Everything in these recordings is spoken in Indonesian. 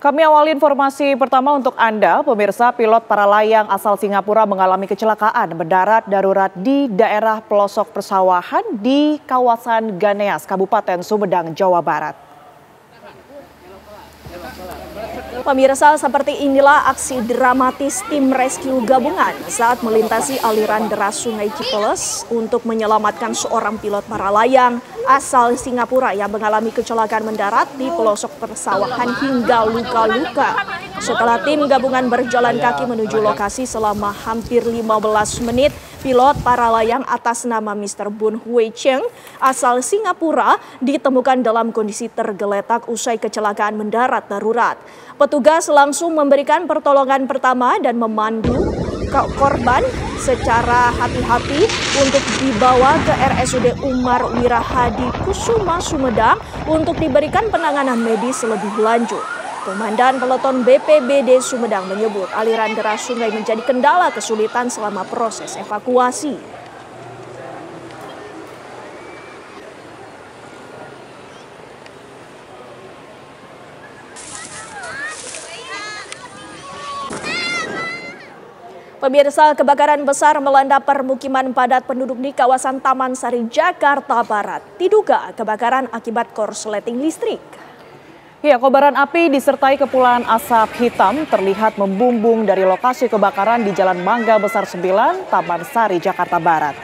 Kami awali informasi pertama untuk Anda, pemirsa. Pilot para layang asal Singapura mengalami kecelakaan mendarat darurat di daerah pelosok persawahan di kawasan Ganeas, Kabupaten Sumedang, Jawa Barat. Pemirsa, seperti inilah aksi dramatis tim rescue gabungan saat melintasi aliran deras Sungai Cipeles untuk menyelamatkan seorang pilot para layang asal Singapura yang mengalami kecelakaan mendarat di pelosok persawahan hingga luka-luka. Setelah tim gabungan berjalan kaki menuju lokasi selama hampir 15 menit, pilot para layang atas nama Mr. Boon Hui Cheng asal Singapura ditemukan dalam kondisi tergeletak usai kecelakaan mendarat darurat. Petugas langsung memberikan pertolongan pertama dan memandu korban secara hati-hati untuk dibawa ke RSUD Umar Wirahadi Kusuma Sumedang untuk diberikan penanganan medis lebih lanjut. Komandan Peleton BPBD Sumedang menyebut aliran deras sungai menjadi kendala kesulitan selama proses evakuasi. Pemirsa, kebakaran besar melanda permukiman padat penduduk di kawasan Taman Sari, Jakarta Barat. Diduga kebakaran akibat korsleting listrik. Ya, kobaran api disertai kepulan asap hitam terlihat membumbung dari lokasi kebakaran di Jalan Mangga Besar 9, Taman Sari, Jakarta Barat.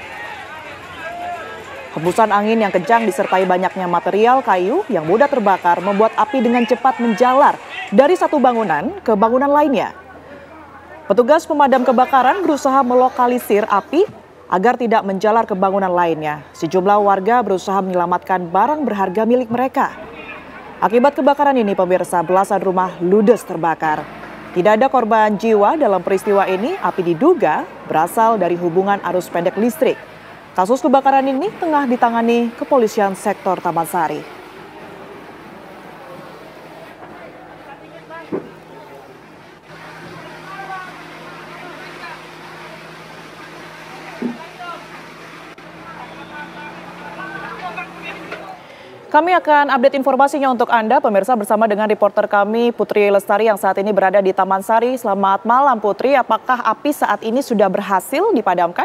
Hembusan angin yang kencang disertai banyaknya material kayu yang mudah terbakar membuat api dengan cepat menjalar dari satu bangunan ke bangunan lainnya. Petugas pemadam kebakaran berusaha melokalisir api agar tidak menjalar ke bangunan lainnya. Sejumlah warga berusaha menyelamatkan barang berharga milik mereka. Akibat kebakaran ini, pemirsa, belasan rumah ludes terbakar. Tidak ada korban jiwa dalam peristiwa ini. Api diduga berasal dari hubungan arus pendek listrik. Kasus kebakaran ini tengah ditangani Kepolisian Sektor Taman Sari. Kami akan update informasinya untuk Anda, pemirsa, bersama dengan reporter kami Putri Lestari yang saat ini berada di Taman Sari. Selamat malam, Putri. Apakah api saat ini sudah berhasil dipadamkan?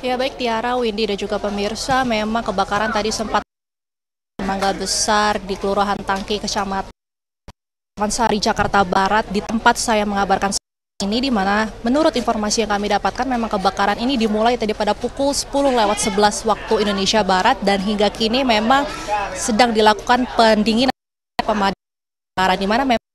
Ya, baik Tiara, Windy dan juga pemirsa, memang kebakaran tadi sempat Mangga Besar di Kelurahan Tangki, Kecamatan Taman Sari, Jakarta Barat. Di tempat saya mengabarkan ini, di mana menurut informasi yang kami dapatkan memang kebakaran ini dimulai tadi pada pukul 10:11 waktu Indonesia Barat dan hingga kini memang sedang dilakukan pendinginan pemadaman di mana memang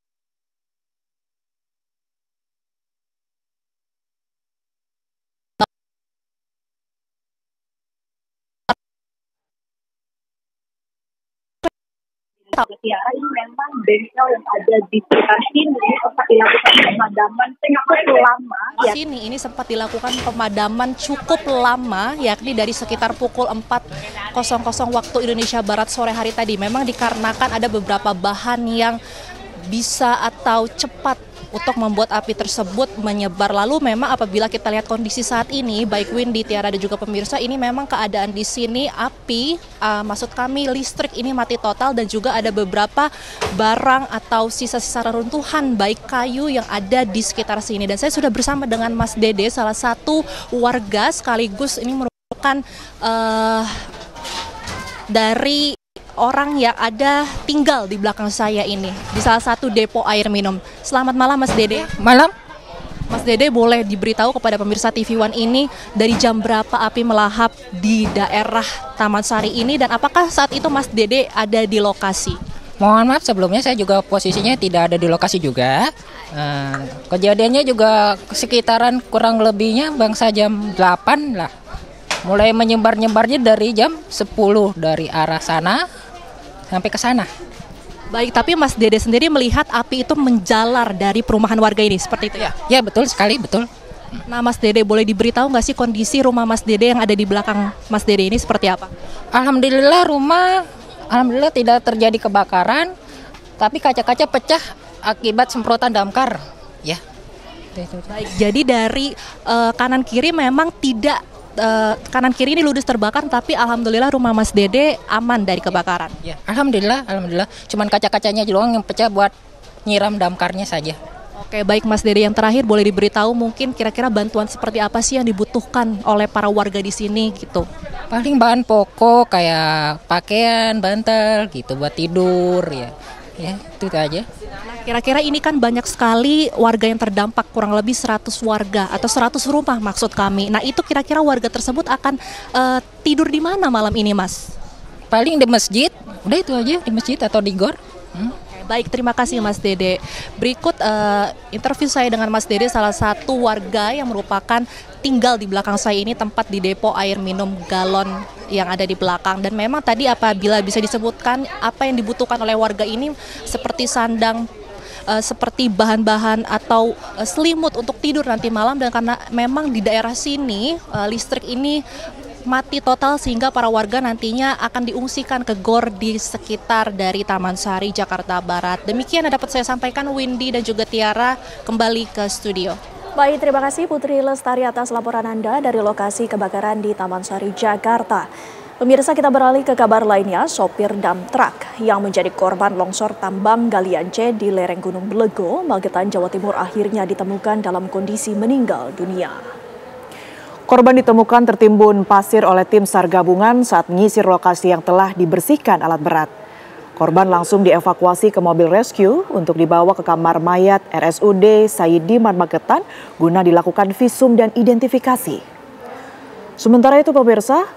Tiara, ini memang bengkel yang ada di sekitar sini sempat dilakukan pemadaman cukup lama. Di sini ini sempat dilakukan pemadaman cukup lama, yakni dari sekitar pukul 4.00 waktu Indonesia Barat sore hari tadi. Memang dikarenakan ada beberapa bahan yang bisa atau cepat untuk membuat api tersebut menyebar. Lalu memang apabila kita lihat kondisi saat ini, baik Windy, Tiara dan juga pemirsa, ini memang keadaan di sini api, maksud kami listrik ini mati total dan juga ada beberapa barang atau sisa-sisa reruntuhan baik kayu yang ada di sekitar sini. Dan saya sudah bersama dengan Mas Dede, salah satu warga sekaligus ini merupakan dari orang yang ada tinggal di belakang saya ini, di salah satu depo air minum. Selamat malam Mas Dede. Malam. Mas Dede, boleh diberitahu kepada pemirsa TV One ini dari jam berapa api melahap di daerah Taman Sari ini dan apakah saat itu Mas Dede ada di lokasi? Mohon maaf sebelumnya saya juga posisinya tidak ada di lokasi juga. Kejadiannya juga sekitaran kurang lebihnya bangsa jam 8 lah. Mulai menyebar-nyebarnya dari jam 10 dari arah sana sampai ke sana. Baik, tapi Mas Dede sendiri melihat api itu menjalar dari perumahan warga ini, seperti itu ya? Ya betul sekali, betul. Nah Mas Dede, boleh diberitahu nggak sih kondisi rumah Mas Dede yang ada di belakang Mas Dede ini seperti apa? Alhamdulillah tidak terjadi kebakaran, tapi kaca-kaca pecah akibat semprotan damkar. Ya. Baik, jadi dari kanan kiri memang tidak kanan kiri ini ludes terbakar, tapi alhamdulillah rumah Mas Dede aman dari kebakaran. Ya, alhamdulillah. Cuman kaca-kacanya doang yang pecah buat nyiram damkarnya saja. Oke, baik Mas Dede, yang terakhir boleh diberitahu mungkin kira-kira bantuan seperti apa sih yang dibutuhkan oleh para warga di sini gitu? Paling bahan pokok kayak pakaian, bantal gitu buat tidur ya. Ya, itu aja. Nah, kira-kira ini kan banyak sekali warga yang terdampak, kurang lebih 100 warga atau 100 rumah maksud kami. Nah, itu kira-kira warga tersebut akan tidur di mana malam ini, Mas? Paling di masjid. Udah itu aja, di masjid atau di gor. Baik, terima kasih Mas Dede. Berikut interview saya dengan Mas Dede, salah satu warga yang merupakan tinggal di belakang saya ini, tempat di depo air minum galon yang ada di belakang. Dan memang tadi apabila bisa disebutkan apa yang dibutuhkan oleh warga ini seperti sandang, seperti bahan-bahan atau selimut untuk tidur nanti malam, dan karena memang di daerah sini listrik ini mati total sehingga para warga nantinya akan diungsikan ke gor di sekitar dari Taman Sari, Jakarta Barat. Demikian yang dapat saya sampaikan. Windy dan juga Tiara kembali ke studio. Baik, terima kasih Putri Lestari atas laporan Anda dari lokasi kebakaran di Taman Sari, Jakarta. Pemirsa, kita beralih ke kabar lainnya. Sopir dump truck yang menjadi korban longsor tambang galian C di lereng Gunung Belego, Magetan, Jawa Timur akhirnya ditemukan dalam kondisi meninggal dunia. Korban ditemukan tertimbun pasir oleh tim SAR gabungan saat menyisir lokasi yang telah dibersihkan alat berat. Korban langsung dievakuasi ke mobil rescue untuk dibawa ke kamar mayat RSUD Sayyidiman Magetan guna dilakukan visum dan identifikasi. Sementara itu pemirsa,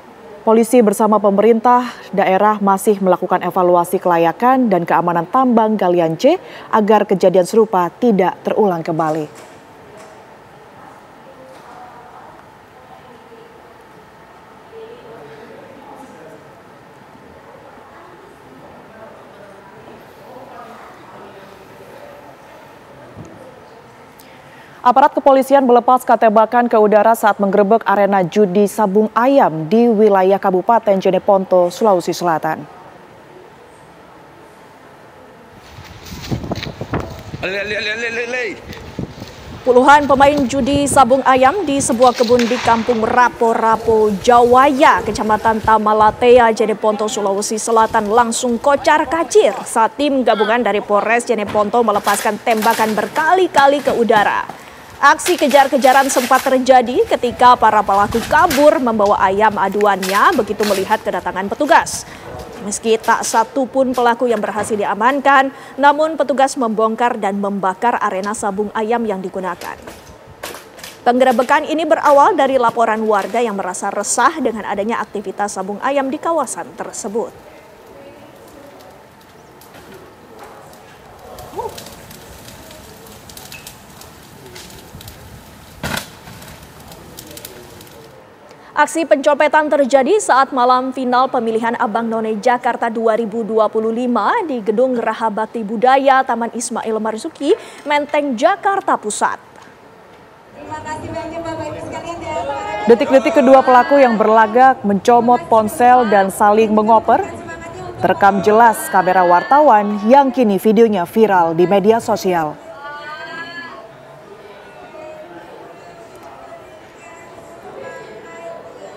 polisi bersama pemerintah daerah masih melakukan evaluasi kelayakan dan keamanan tambang galian C agar kejadian serupa tidak terulang kembali. Aparat kepolisian melepaskan tembakan ke udara saat menggerebek arena judi sabung ayam di wilayah Kabupaten Jeneponto, Sulawesi Selatan. Puluhan pemain judi sabung ayam di sebuah kebun di Kampung Rapo-Rapo, Jawaya, Kecamatan Tamalatea, Jeneponto, Sulawesi Selatan langsung kocar-kacir saat tim gabungan dari Polres Jeneponto melepaskan tembakan berkali-kali ke udara. Aksi kejar-kejaran sempat terjadi ketika para pelaku kabur membawa ayam aduannya begitu melihat kedatangan petugas. Meski tak satu pun pelaku yang berhasil diamankan, namun petugas membongkar dan membakar arena sabung ayam yang digunakan. Penggerebekan ini berawal dari laporan warga yang merasa resah dengan adanya aktivitas sabung ayam di kawasan tersebut. Aksi pencopetan terjadi saat malam final pemilihan Abang None Jakarta 2025 di Gedung Geraha Bakti Budaya Taman Ismail Marzuki, Menteng, Jakarta Pusat. Detik-detik kedua pelaku yang berlagak mencomot ponsel dan saling mengoper terekam jelas kamera wartawan yang kini videonya viral di media sosial.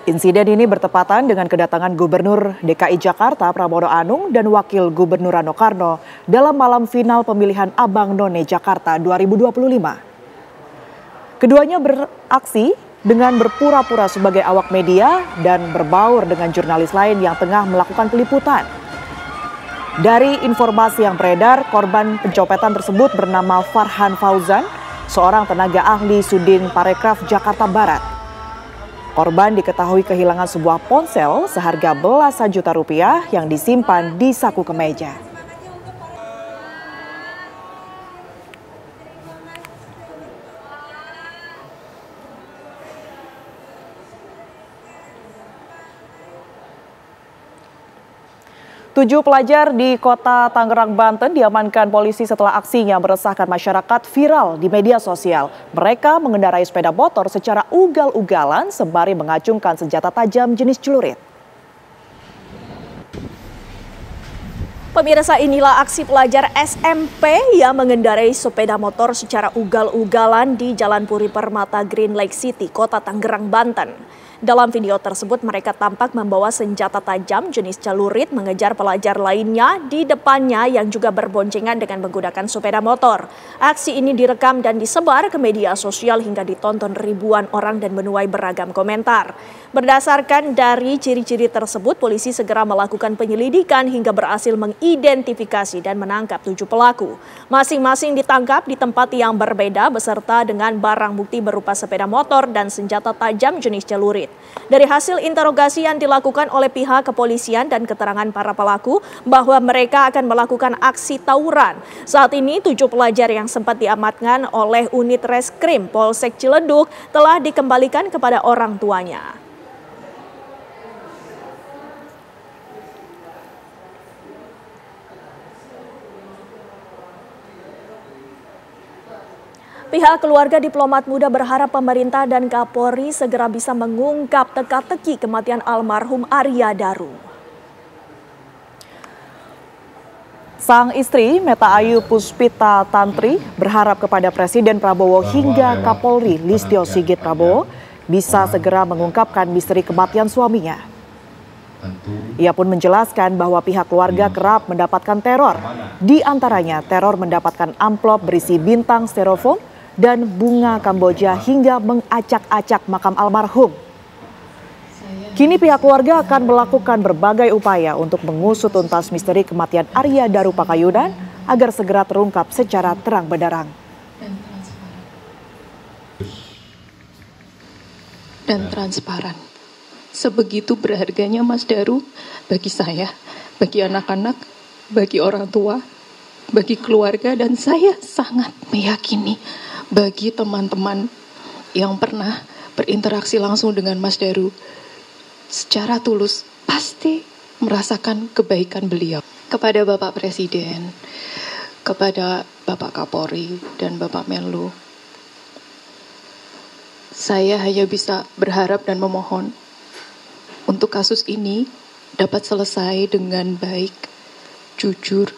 Insiden ini bertepatan dengan kedatangan Gubernur DKI Jakarta Pramono Anung dan Wakil Gubernur Rano Karno dalam malam final pemilihan Abang None Jakarta 2025. Keduanya beraksi dengan berpura-pura sebagai awak media dan berbaur dengan jurnalis lain yang tengah melakukan peliputan. Dari informasi yang beredar, korban pencopetan tersebut bernama Farhan Fauzan, seorang tenaga ahli Sudin Parekraf Jakarta Barat. Korban diketahui kehilangan sebuah ponsel seharga belasan juta rupiah yang disimpan di saku kemeja. Tujuh pelajar di kota Tangerang, Banten diamankan polisi setelah aksinya meresahkan masyarakat viral di media sosial. Mereka mengendarai sepeda motor secara ugal-ugalan sembari mengacungkan senjata tajam jenis celurit. Pemirsa, inilah aksi pelajar SMP yang mengendarai sepeda motor secara ugal-ugalan di Jalan Puri Permata Green Lake City, Kota Tangerang, Banten. Dalam video tersebut mereka tampak membawa senjata tajam jenis celurit mengejar pelajar lainnya di depannya yang juga berboncengan dengan menggunakan sepeda motor. Aksi ini direkam dan disebar ke media sosial hingga ditonton ribuan orang dan menuai beragam komentar. Berdasarkan dari ciri-ciri tersebut, polisi segera melakukan penyelidikan hingga berhasil mengidentifikasi dan menangkap 7 pelaku. Masing-masing ditangkap di tempat yang berbeda beserta dengan barang bukti berupa sepeda motor dan senjata tajam jenis celurit. Dari hasil interogasi yang dilakukan oleh pihak kepolisian dan keterangan para pelaku bahwa mereka akan melakukan aksi tawuran. Saat ini 7 pelajar yang sempat diamankan oleh unit reskrim Polsek Ciledug telah dikembalikan kepada orang tuanya. Pihak keluarga diplomat muda berharap pemerintah dan Kapolri segera bisa mengungkap teka-teki kematian almarhum Arya Daru. Sang istri, Meta Ayu Puspita Tantri, berharap kepada Presiden Prabowo hingga Kapolri Listio Sigit Prabowo bisa segera mengungkapkan misteri kematian suaminya. Ia pun menjelaskan bahwa pihak keluarga kerap mendapatkan teror. Di antaranya teror mendapatkan amplop berisi bintang styrofoam dan bunga Kamboja hingga mengacak-acak makam almarhum. Kini pihak keluarga akan melakukan berbagai upaya untuk mengusut tuntas misteri kematian Arya Daru Pakayudan agar segera terungkap secara terang benderang. Dan transparan. Sebegitu berharganya Mas Daru bagi saya, bagi anak-anak, bagi orang tua, bagi keluarga, dan saya sangat meyakini bagi teman-teman yang pernah berinteraksi langsung dengan Mas Daru secara tulus pasti merasakan kebaikan beliau. Kepada Bapak Presiden, kepada Bapak Kapolri dan Bapak Menlu, saya hanya bisa berharap dan memohon untuk kasus ini dapat selesai dengan baik, jujur,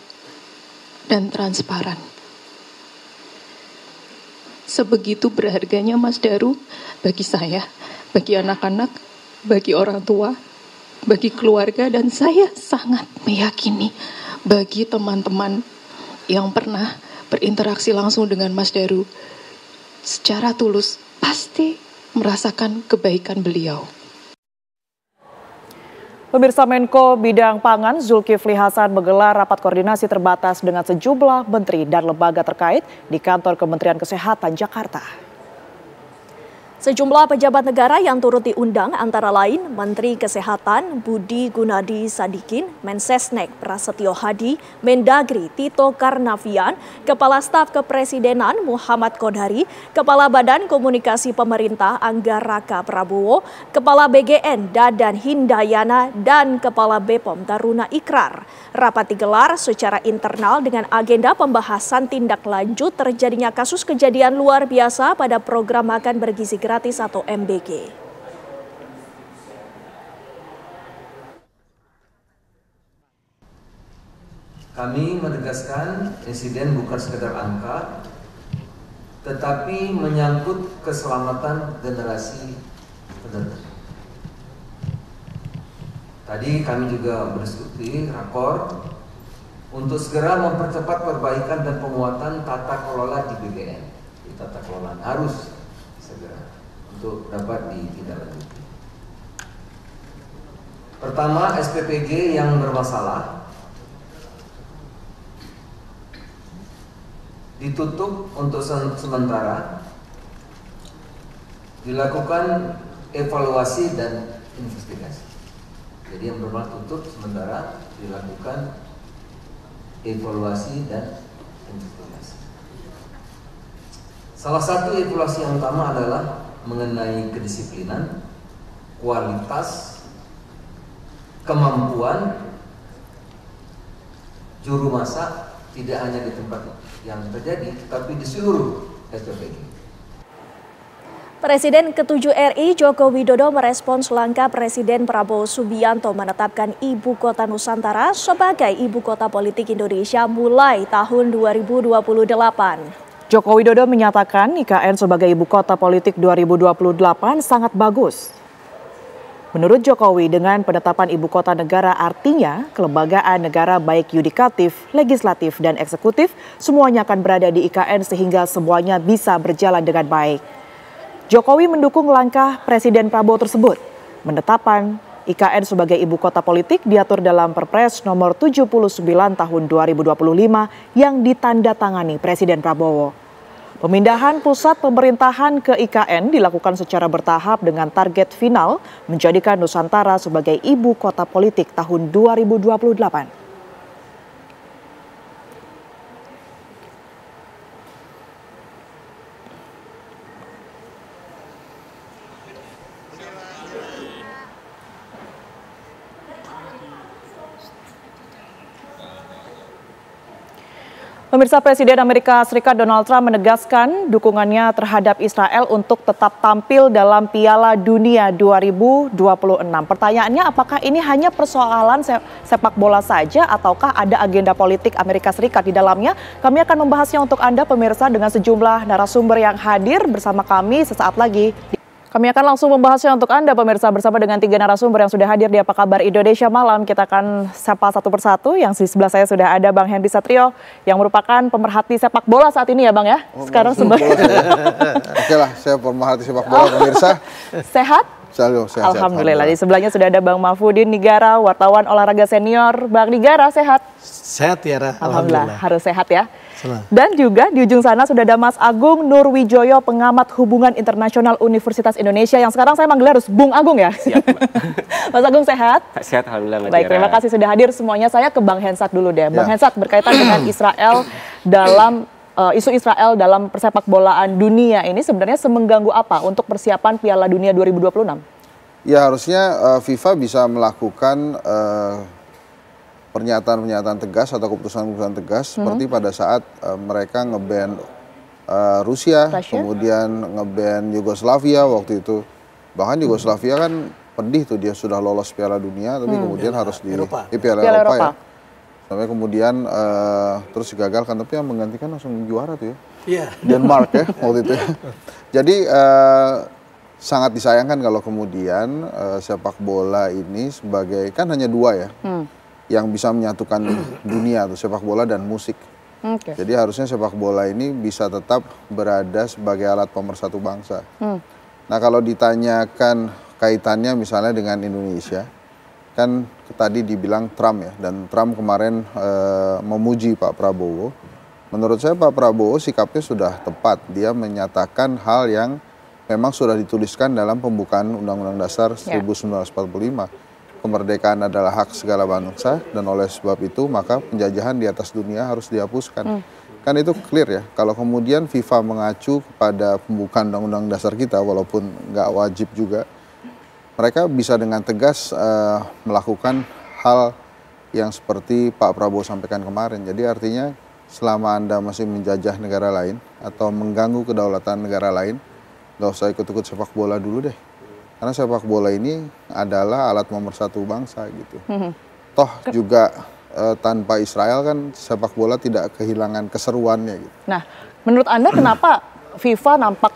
dan transparan. Sebegitu berharganya Mas Daru bagi saya, bagi anak-anak, bagi orang tua, bagi keluarga, dan saya sangat meyakini bagi teman-teman yang pernah berinteraksi langsung dengan Mas Daru secara tulus pasti merasakan kebaikan beliau. Pemirsa, Menko Bidang Pangan Zulkifli Hasan menggelar rapat koordinasi terbatas dengan sejumlah menteri dan lembaga terkait di kantor Kementerian Kesehatan Jakarta. Sejumlah pejabat negara yang turut diundang antara lain Menteri Kesehatan Budi Gunadi Sadikin, Mensesnek Prasetyo Hadi, Mendagri Tito Karnavian, Kepala Staf Kepresidenan Muhammad Kodari, Kepala Badan Komunikasi Pemerintah Angga Raka Prabowo, Kepala BGN Dadan Hindayana, dan Kepala BPOM Taruna Ikrar. Rapat digelar secara internal dengan agenda pembahasan tindak lanjut terjadinya kasus kejadian luar biasa pada program makan bergizi gratis atau MBG. Kami menegaskan insiden bukan sekedar angka, tetapi menyangkut keselamatan generasi penerus. Tadi kami juga berdiskusi rakor untuk segera mempercepat perbaikan dan penguatan tata kelola di BBN. Tata kelola harus segera untuk dapat ditindaklanjuti. Pertama, SPPG yang bermasalah ditutup untuk sementara, dilakukan evaluasi dan investigasi. Jadi yang bermasalah tutup sementara, dilakukan evaluasi dan investigasi. Salah satu evaluasi yang utama adalah mengenai kedisiplinan, kualitas, kemampuan juru masak tidak hanya di tempat yang terjadi, tapi di seluruh SPPG. Presiden ke-7 RI Joko Widodo merespons langkah Presiden Prabowo Subianto menetapkan Ibu Kota Nusantara sebagai Ibu Kota Politik Indonesia mulai tahun 2028. Joko Widodo menyatakan IKN sebagai Ibu Kota Politik 2028 sangat bagus. Menurut Jokowi, dengan penetapan ibu kota negara artinya kelembagaan negara baik yudikatif, legislatif, dan eksekutif semuanya akan berada di IKN sehingga semuanya bisa berjalan dengan baik. Jokowi mendukung langkah Presiden Prabowo tersebut. Penetapan IKN sebagai ibu kota politik diatur dalam Perpres nomor 79 tahun 2025 yang ditandatangani Presiden Prabowo. Pemindahan pusat pemerintahan ke IKN dilakukan secara bertahap dengan target final menjadikan Nusantara sebagai ibu kota politik tahun 2028. Pemirsa, Presiden Amerika Serikat Donald Trump menegaskan dukungannya terhadap Israel untuk tetap tampil dalam Piala Dunia 2026. Pertanyaannya, apakah ini hanya persoalan sepak bola saja ataukah ada agenda politik Amerika Serikat di dalamnya? Kami akan membahasnya untuk Anda pemirsa dengan sejumlah narasumber yang hadir bersama kami sesaat lagi. Kami akan langsung membahasnya untuk Anda pemirsa bersama dengan 3 narasumber yang sudah hadir di Apa Kabar Indonesia Malam. Kita akan sapa satu persatu. Yang di sebelah saya sudah ada Bang Henry Satrio yang merupakan pemerhati sepak bola saat ini ya Bang ya. Sekarang sebagai Oke lah, saya pemerhati sepak bola pemirsa. Sehat? Selalu sehat. Alhamdulillah. Di sebelahnya sudah ada Bang Mahfudin Nigara, wartawan olahraga senior. Bang Nigara sehat? Sehat Tiara. Alhamdulillah. Harus sehat ya. Senang. Dan juga di ujung sana sudah ada Mas Agung Nurwijoyo, pengamat hubungan internasional Universitas Indonesia, yang sekarang saya manggil harus Bung Agung ya. Siap, Mas Agung sehat? Sehat, alhamdulillah. Baik, terima kasih sudah hadir semuanya. Saya ke Bang Hensat dulu deh. Bang Hensat, berkaitan dengan Israel dalam isu Israel dalam persepak bolaan dunia ini sebenarnya semengganggu apa untuk persiapan Piala Dunia 2026? Ya harusnya FIFA bisa melakukan pernyataan-pernyataan tegas atau keputusan-keputusan tegas seperti pada saat mereka nge-ban Rusia, kemudian nge-ban Yugoslavia waktu itu. Bahkan Yugoslavia kan pedih tuh, dia sudah lolos Piala Dunia tapi kemudian harus di Piala Eropa ya. Sampai kemudian terus digagalkan, tapi yang menggantikan langsung juara tuh ya. Denmark ya waktu itu ya. Jadi sangat disayangkan kalau kemudian sepak bola ini sebagai, kan hanya 2 ya. Yang bisa menyatukan dunia tuh, sepak bola dan musik. Jadi harusnya sepak bola ini bisa tetap berada sebagai alat pemersatu bangsa. Nah kalau ditanyakan kaitannya misalnya dengan Indonesia, kan tadi dibilang Trump ya, dan Trump kemarin memuji Pak Prabowo. Menurut saya Pak Prabowo sikapnya sudah tepat, dia menyatakan hal yang memang sudah dituliskan dalam pembukaan Undang-Undang Dasar 1945. Kemerdekaan adalah hak segala bangsa dan oleh sebab itu maka penjajahan di atas dunia harus dihapuskan. Kan itu clear ya. Kalau kemudian FIFA mengacu kepada pembukaan Undang-Undang Dasar kita walaupun nggak wajib juga, mereka bisa dengan tegas melakukan hal yang seperti Pak Prabowo sampaikan kemarin. Jadi artinya selama Anda masih menjajah negara lain atau mengganggu kedaulatan negara lain, nggak usah ikut-ikut sepak bola dulu deh. Karena sepak bola ini adalah alat pemersatu bangsa gitu. Toh juga tanpa Israel kan sepak bola tidak kehilangan keseruannya gitu. Nah, menurut Anda kenapa FIFA nampak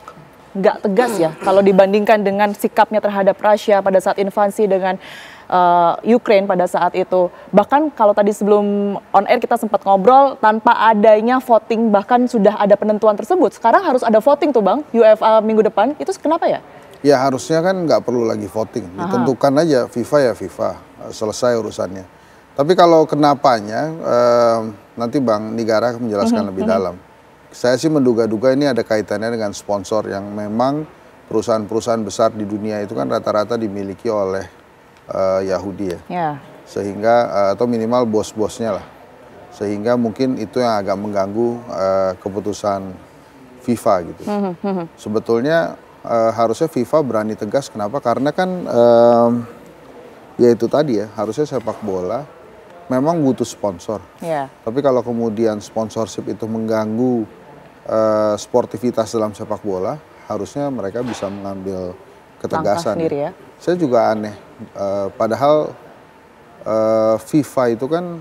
nggak tegas ya kalau dibandingkan dengan sikapnya terhadap Rusia pada saat invasi dengan Ukraine pada saat itu? Bahkan kalau tadi sebelum on air kita sempat ngobrol, tanpa adanya voting bahkan sudah ada penentuan tersebut. Sekarang harus ada voting tuh Bang, UEFA minggu depan. Itu kenapa ya? Ya harusnya kan nggak perlu lagi voting, ditentukan aja FIFA ya FIFA, selesai urusannya. Tapi kalau kenapanya, nanti Bang Nigara akan menjelaskan lebih dalam. Saya sih menduga-duga ini ada kaitannya dengan sponsor yang memang perusahaan-perusahaan besar di dunia itu kan rata-rata dimiliki oleh Yahudi ya. Sehingga, atau minimal bos-bosnya lah. Sehingga mungkin itu yang agak mengganggu keputusan FIFA gitu. Sebetulnya harusnya FIFA berani tegas, kenapa? Karena kan ya itu tadi ya, harusnya sepak bola memang butuh sponsor. Tapi kalau kemudian sponsorship itu mengganggu sportivitas dalam sepak bola, harusnya mereka bisa mengambil ketegasan. Ya. Saya juga aneh, padahal FIFA itu kan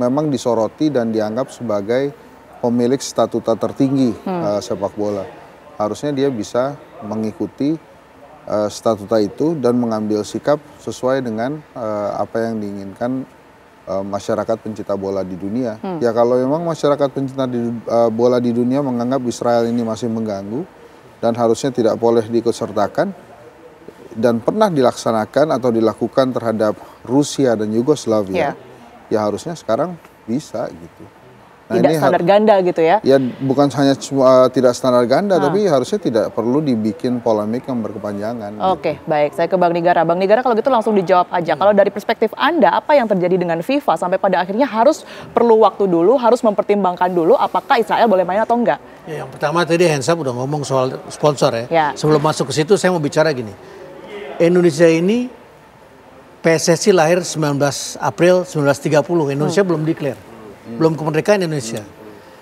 memang disoroti dan dianggap sebagai pemilik statuta tertinggi sepak bola. Harusnya dia bisa mengikuti statuta itu dan mengambil sikap sesuai dengan apa yang diinginkan masyarakat pencinta bola di dunia. Ya kalau memang masyarakat pencinta bola di dunia menganggap Israel ini masih mengganggu dan harusnya tidak boleh diikutsertakan dan pernah dilaksanakan atau dilakukan terhadap Rusia dan Yugoslavia, ya harusnya sekarang bisa gitu. Nah, tidak standar ganda gitu ya? Ya bukan hanya tidak standar ganda, tapi harusnya tidak perlu dibikin polemik yang berkepanjangan. Oke, baik. Saya ke Bang Nigara. Bang Nigara, kalau gitu langsung dijawab aja. Kalau dari perspektif Anda, apa yang terjadi dengan FIFA sampai pada akhirnya harus perlu waktu dulu, harus mempertimbangkan dulu apakah Israel boleh main atau enggak? Ya, yang pertama tadi Hensap udah ngomong soal sponsor ya. Sebelum masuk ke situ saya mau bicara gini. Indonesia ini PSSI lahir 19 April 1930. Indonesia belum declare. Belum kemerdekaan Indonesia.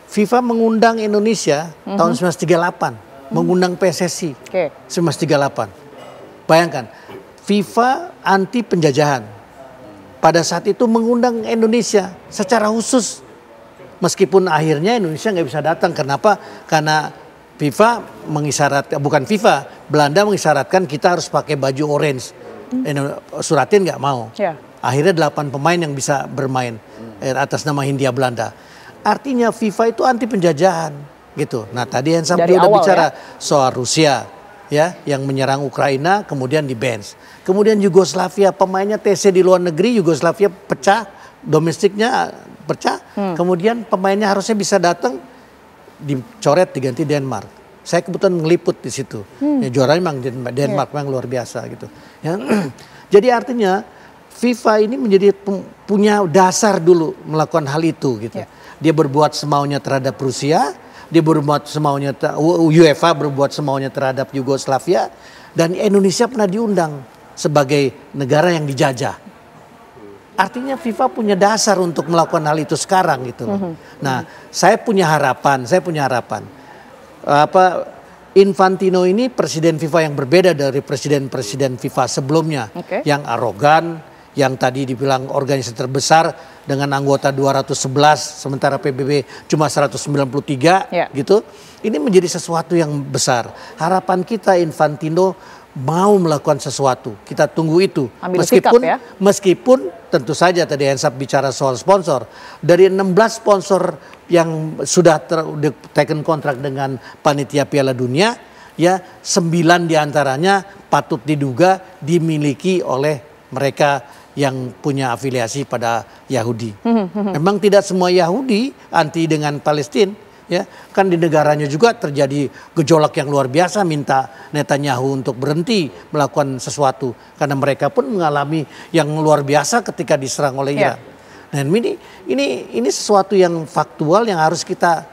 FIFA mengundang Indonesia tahun 1938, mengundang PSSI 1938. Bayangkan, FIFA anti penjajahan. Pada saat itu mengundang Indonesia secara khusus. Meskipun akhirnya Indonesia nggak bisa datang. Kenapa? Karena FIFA mengisyaratkan, bukan FIFA, Belanda mengisyaratkan kita harus pakai baju orange. Suratin nggak mau. Akhirnya 8 pemain yang bisa bermain atas nama Hindia Belanda. Artinya FIFA itu anti penjajahan gitu. Nah tadi Hensam udah bicara soal Rusia ya yang menyerang Ukraina kemudian di bench. Kemudian Yugoslavia pemainnya TC di luar negeri, Yugoslavia pecah, domestiknya pecah. Kemudian pemainnya harusnya bisa datang, dicoret diganti Denmark. Saya kebetulan ngeliput di situ. Ya, juaranya memang Denmark memang luar biasa gitu. Ya. Jadi artinya FIFA ini menjadi punya dasar dulu melakukan hal itu gitu. Dia berbuat semaunya terhadap Rusia, dia berbuat semaunya UEFA berbuat semaunya terhadap Yugoslavia dan Indonesia pernah diundang sebagai negara yang dijajah. Artinya FIFA punya dasar untuk melakukan hal itu sekarang gitu. Nah, saya punya harapan. Infantino ini presiden FIFA yang berbeda dari presiden-presiden FIFA sebelumnya yang arogan, yang tadi dibilang organisasi terbesar dengan anggota 211 sementara PBB cuma 193 gitu. Ini menjadi sesuatu yang besar. Harapan kita Infantino mau melakukan sesuatu. Kita tunggu itu. Meskipun tentu saja tadi Hensap bicara soal sponsor. Dari 16 sponsor yang sudah taken kontrak dengan panitia Piala Dunia, ya 9 diantaranya patut diduga dimiliki oleh mereka yang punya afiliasi pada Yahudi. Memang tidak semua Yahudi anti dengan Palestina, ya kan di negaranya juga terjadi gejolak yang luar biasa minta Netanyahu untuk berhenti melakukan sesuatu karena mereka pun mengalami yang luar biasa ketika diserang oleh Iran. Dan ini sesuatu yang faktual yang harus kita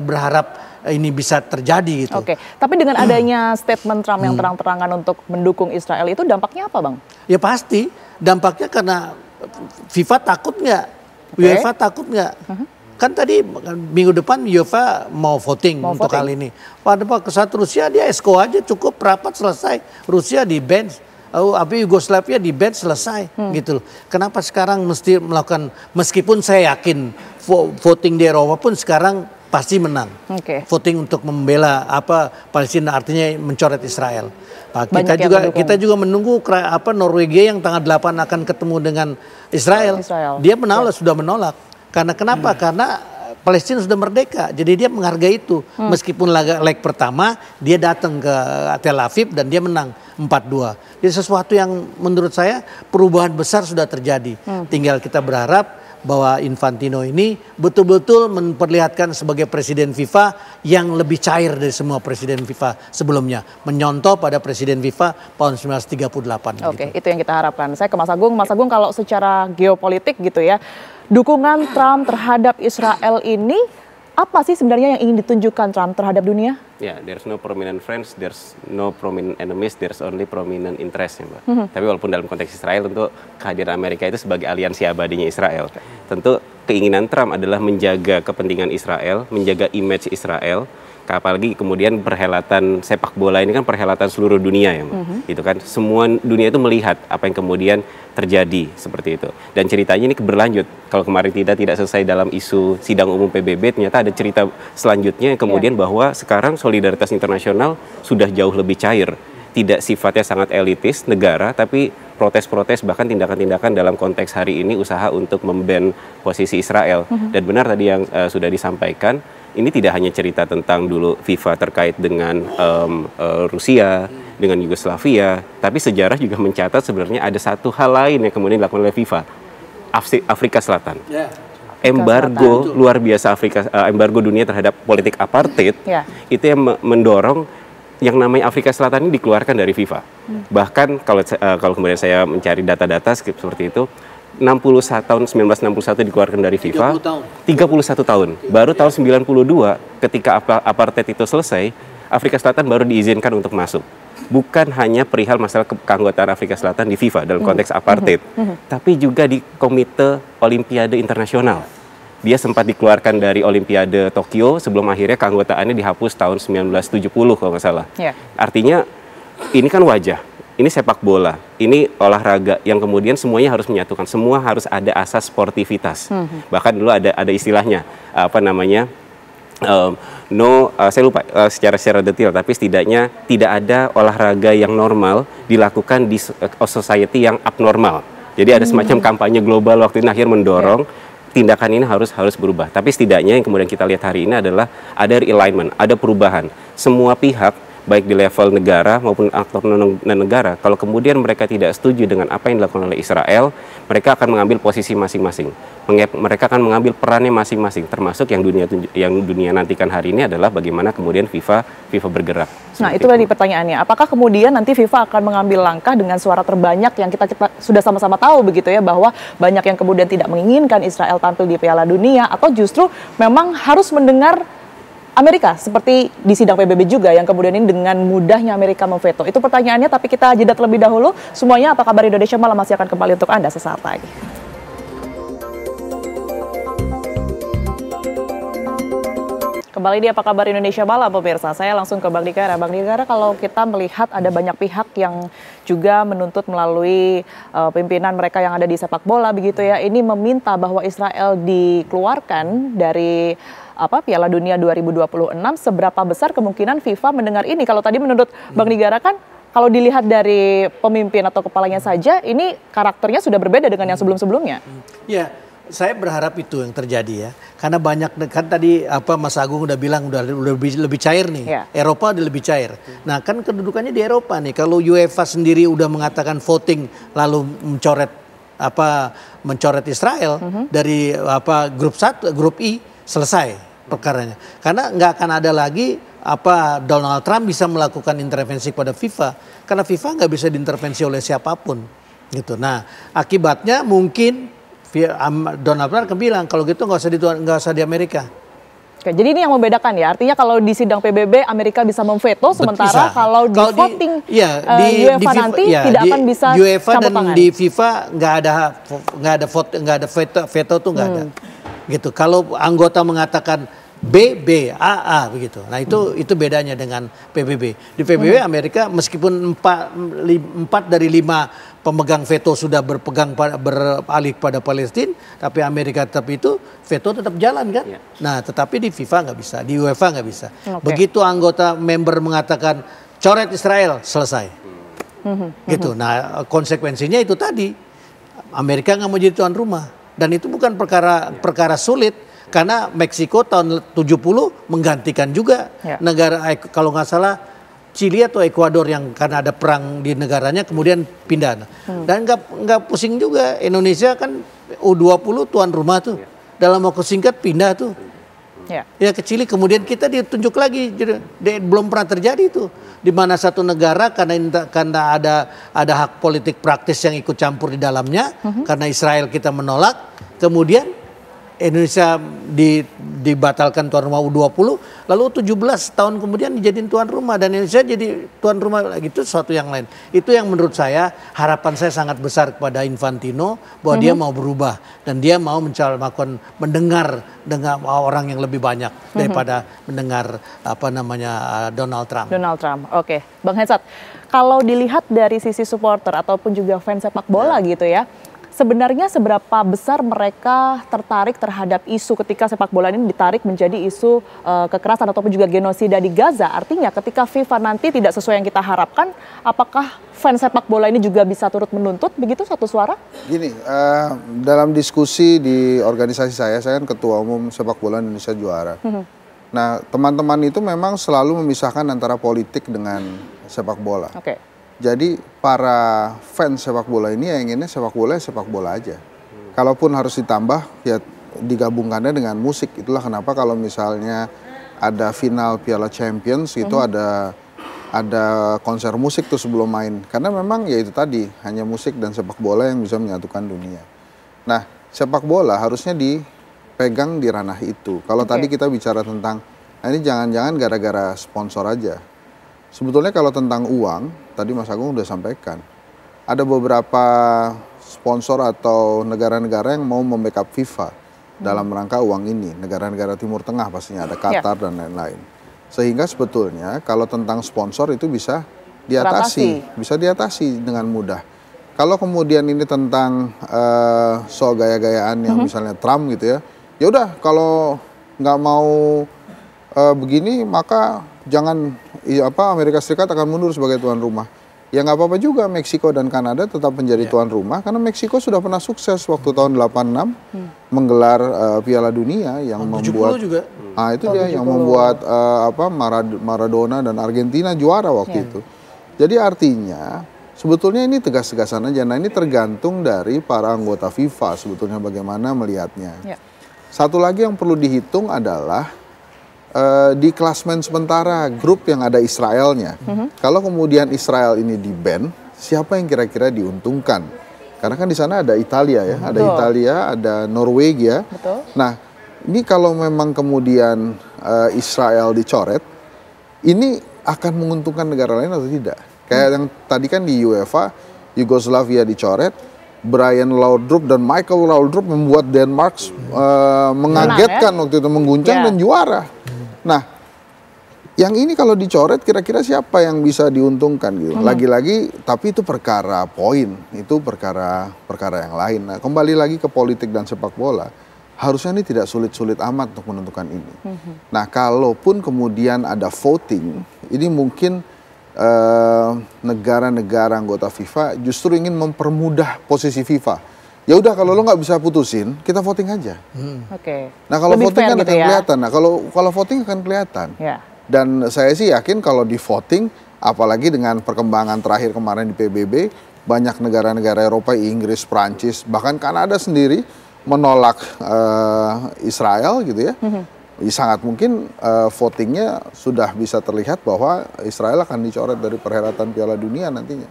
berharap ini bisa terjadi gitu. Oke, tapi dengan adanya statement Trump yang terang-terangan untuk mendukung Israel itu dampaknya apa, Bang? Ya pasti dampaknya karena FIFA takut nggak, UEFA takut nggak. Kan tadi minggu depan UEFA mau voting untuk hal ini. Pada saat Rusia dia esko aja cukup rapat selesai. Rusia di bench, Yugoslavia di bench selesai gitu loh. Kenapa sekarang mesti melakukan, meskipun saya yakin voting di Eropa pun sekarang pasti menang. Voting untuk membela Palestina artinya mencoret Israel. Kita juga menunggu Norwegia yang tanggal 8 akan ketemu dengan Israel. Dia sudah menolak. Karena kenapa? Karena Palestina sudah merdeka. Jadi dia menghargai itu. Meskipun leg pertama dia datang ke Tel Aviv dan dia menang 4-2. Jadi sesuatu yang menurut saya perubahan besar sudah terjadi. Tinggal kita berharap bahwa Infantino ini betul-betul memperlihatkan sebagai presiden FIFA yang lebih cair dari semua presiden FIFA sebelumnya. Menyontoh pada presiden FIFA tahun 1938. Oke, itu yang kita harapkan. Saya ke Mas Agung. Mas Agung, kalau secara geopolitik gitu ya, dukungan Trump terhadap Israel ini apa sih sebenarnya yang ingin ditunjukkan Trump terhadap dunia? Ya, there's no prominent friends, there's no prominent enemies, there's only prominent interest ya, Mbak. Tapi walaupun dalam konteks Israel tentu kehadiran Amerika itu sebagai aliansi abadinya Israel. Tentu keinginan Trump adalah menjaga kepentingan Israel, menjaga image Israel, Apalagi kemudian perhelatan sepak bola ini kan perhelatan seluruh dunia ya, Mbak. Itu kan semua dunia itu melihat apa yang kemudian terjadi seperti itu. Dan ceritanya ini berlanjut. Kalau kemarin tidak selesai dalam isu sidang umum PBB, ternyata ada cerita selanjutnya kemudian bahwa sekarang solidaritas internasional sudah jauh lebih cair. Tidak sifatnya sangat elitis negara, tapi protes-protes bahkan tindakan-tindakan dalam konteks hari ini usaha untuk memban posisi Israel. Dan benar tadi yang sudah disampaikan, ini tidak hanya cerita tentang dulu FIFA terkait dengan Rusia, dengan Yugoslavia, tapi sejarah juga mencatat sebenarnya ada satu hal lain yang kemudian dilakukan oleh FIFA, Afrika Selatan. Embargo luar biasa embargo dunia terhadap politik apartheid, itu yang mendorong yang namanya Afrika Selatan ini dikeluarkan dari FIFA. Bahkan kalau kemudian saya mencari data-data seperti itu, 1961 dikeluarkan dari FIFA, 31 tahun. Baru tahun 92 ketika apartheid itu selesai, Afrika Selatan baru diizinkan untuk masuk. Bukan hanya perihal masalah keanggotaan Afrika Selatan di FIFA dalam konteks apartheid, tapi juga di Komite Olimpiade Internasional. Dia sempat dikeluarkan dari Olimpiade Tokyo sebelum akhirnya keanggotaannya dihapus tahun 1970 kalau nggak salah. Artinya ini kan wajah. Ini sepak bola, ini olahraga yang kemudian semuanya harus menyatukan, semua harus ada asas sportivitas. Bahkan dulu ada istilahnya, apa namanya, saya lupa secara detail, tapi setidaknya tidak ada olahraga yang normal dilakukan di society yang abnormal. Jadi ada semacam kampanye global waktu itu akhirnya mendorong tindakan ini harus berubah. Tapi setidaknya yang kemudian kita lihat hari ini adalah ada realignment, ada perubahan. Semua pihak baik di level negara maupun aktor non-negara, kalau kemudian mereka tidak setuju dengan apa yang dilakukan oleh Israel, mereka akan mengambil posisi masing-masing. Mereka akan mengambil perannya masing-masing, termasuk yang dunia nantikan hari ini adalah bagaimana kemudian FIFA bergerak. Nah, itu tadi pertanyaannya. Apakah kemudian nanti FIFA akan mengambil langkah dengan suara terbanyak yang kita sudah sama-sama tahu begitu ya, bahwa banyak yang kemudian tidak menginginkan Israel tampil di Piala Dunia, atau justru memang harus mendengar Amerika seperti di sidang PBB juga yang kemudian ini dengan mudahnya Amerika memveto? Itu pertanyaannya, tapi kita jeda terlebih dahulu. Semuanya Apa Kabar Indonesia Malam masih akan kembali untuk Anda sesaat lagi. Kembali di Apa Kabar Indonesia Malam, pemirsa. Saya langsung ke Bang Digara. Bang Digara, kalau kita melihat ada banyak pihak yang juga menuntut melalui pimpinan mereka yang ada di sepak bola begitu ya, ini meminta bahwa Israel dikeluarkan dari Piala Dunia 2026, seberapa besar kemungkinan FIFA mendengar ini? Kalau tadi menurut Bang Nigara kan, kalau dilihat dari pemimpin atau kepalanya saja, ini karakternya sudah berbeda dengan yang sebelum-sebelumnya. Ya, saya berharap itu yang terjadi ya. Karena banyak, kan tadi Mas Agung udah bilang udah lebih cair nih. Eropa udah lebih cair. Nah kan kedudukannya di Eropa nih. Kalau UEFA sendiri udah mengatakan voting lalu mencoret Israel dari grup I, selesai perkaranya. Karena nggak akan ada lagi Donald Trump bisa melakukan intervensi pada FIFA, karena FIFA nggak bisa diintervensi oleh siapapun gitu. Nah akibatnya mungkin Donald Trump akan bilang kalau gitu nggak usah di Amerika. Oke, jadi ini yang membedakan ya, artinya kalau di sidang PBB Amerika bisa memveto, sementara kalau di voting UEFA nanti tidak akan bisa UEFA campur dan tangan. di FIFA nggak ada veto tuh nggak ada. Gitu. Kalau anggota mengatakan B, A begitu. Nah itu bedanya dengan PBB. Di PBB Amerika meskipun 4 dari 5 pemegang veto sudah beralih pada Palestina, tapi Amerika tetap itu veto tetap jalan kan. Nah tetapi di FIFA nggak bisa, di UEFA nggak bisa. Begitu anggota member mengatakan coret Israel, selesai. Gitu. Nah konsekuensinya itu tadi, Amerika nggak mau jadi tuan rumah. Dan itu bukan perkara sulit, karena Meksiko tahun 70 menggantikan juga negara, kalau nggak salah Chili atau Ekuador, yang karena ada perang di negaranya kemudian pindah. Dan nggak pusing juga, Indonesia kan U20 tuan rumah tuh, dalam waktu singkat pindah tuh. Ya ke Chili, kemudian kita ditunjuk lagi, belum pernah terjadi itu, di mana satu negara karena ada hak politik praktis yang ikut campur di dalamnya, karena Israel kita menolak, kemudian Indonesia dibatalkan tuan rumah U20, lalu 17 tahun kemudian dijadiin tuan rumah dan Indonesia jadi tuan rumah lagi, itu sesuatu yang lain. Itu yang menurut saya, harapan saya sangat besar kepada Infantino bahwa dia mau berubah dan dia mau melakukan mendengar dengan orang yang lebih banyak daripada mendengar Donald Trump. Donald Trump. Oke, Bang Hensat, kalau dilihat dari sisi supporter ataupun juga fans sepak bola gitu ya, sebenarnya seberapa besar mereka tertarik terhadap isu ketika sepak bola ini ditarik menjadi isu kekerasan ataupun juga genosida di Gaza? Artinya ketika FIFA nanti tidak sesuai yang kita harapkan, apakah fans sepak bola ini juga bisa turut menuntut begitu satu suara? Gini, dalam diskusi di organisasi saya kan ketua umum sepak bola Indonesia Juara. Nah, teman-teman itu memang selalu memisahkan antara politik dengan sepak bola. Oke. Jadi para fans sepak bola ini yang inginnya sepak bola aja. Kalaupun harus ditambah ya digabungkannya dengan musik. Itulah kenapa kalau misalnya ada final Piala Champions itu ada konser musik tuh sebelum main. Karena memang ya itu tadi hanya musik dan sepak bola yang bisa menyatukan dunia. Nah, sepak bola harusnya dipegang di ranah itu. Kalau tadi kita bicara tentang ini jangan-jangan gara-gara sponsor aja. Sebetulnya kalau tentang uang, tadi Mas Agung udah sampaikan, ada beberapa sponsor atau negara-negara yang mau membackup FIFA dalam rangka uang ini. Negara-negara Timur Tengah pastinya, ada Qatar dan lain-lain. Sehingga sebetulnya kalau tentang sponsor itu bisa diatasi dengan mudah. Kalau kemudian ini tentang soal gaya-gayaan yang misalnya Trump gitu ya udah kalau nggak mau begini maka jangan Amerika Serikat akan mundur sebagai tuan rumah. Ya nggak apa-apa juga Meksiko dan Kanada tetap menjadi tuan rumah karena Meksiko sudah pernah sukses waktu tahun 86 menggelar Piala Dunia yang membuat juga. Itu dia yang membuat Maradona dan Argentina juara waktu itu. Jadi artinya sebetulnya ini tegas-tegasan aja. Nah, ini tergantung dari para anggota FIFA sebetulnya bagaimana melihatnya. Satu lagi yang perlu dihitung adalah di klasmen sementara grup yang ada Israelnya. Kalau kemudian Israel ini di-ban, siapa yang kira-kira diuntungkan? Karena kan di sana ada Italia ya, ada Italia, ada Norwegia. Nah, ini kalau memang kemudian Israel dicoret, ini akan menguntungkan negara lain atau tidak? Kayak yang tadi kan di UEFA, Yugoslavia dicoret, Brian Laudrup dan Michael Laudrup membuat Denmark mengagetkan waktu itu, mengguncang dan juara. Nah, yang ini kalau dicoret kira-kira siapa yang bisa diuntungkan gitu. Lagi-lagi tapi itu perkara poin, itu perkara yang lain. Nah, kembali lagi ke politik dan sepak bola, harusnya ini tidak sulit-sulit amat untuk menentukan ini. Nah, kalaupun kemudian ada voting, ini mungkin negara-negara anggota FIFA justru ingin mempermudah posisi FIFA. Ya udah kalau lo nggak bisa putusin, kita voting aja. Nah kalau lebih voting kan gitu akan kelihatan. Nah kalau voting akan kelihatan. Dan saya sih yakin kalau di voting, apalagi dengan perkembangan terakhir kemarin di PBB, banyak negara-negara Eropa, Inggris, Prancis, bahkan Kanada sendiri menolak Israel gitu ya. Sangat mungkin votingnya sudah bisa terlihat bahwa Israel akan dicoret dari perhelatan Piala Dunia nantinya.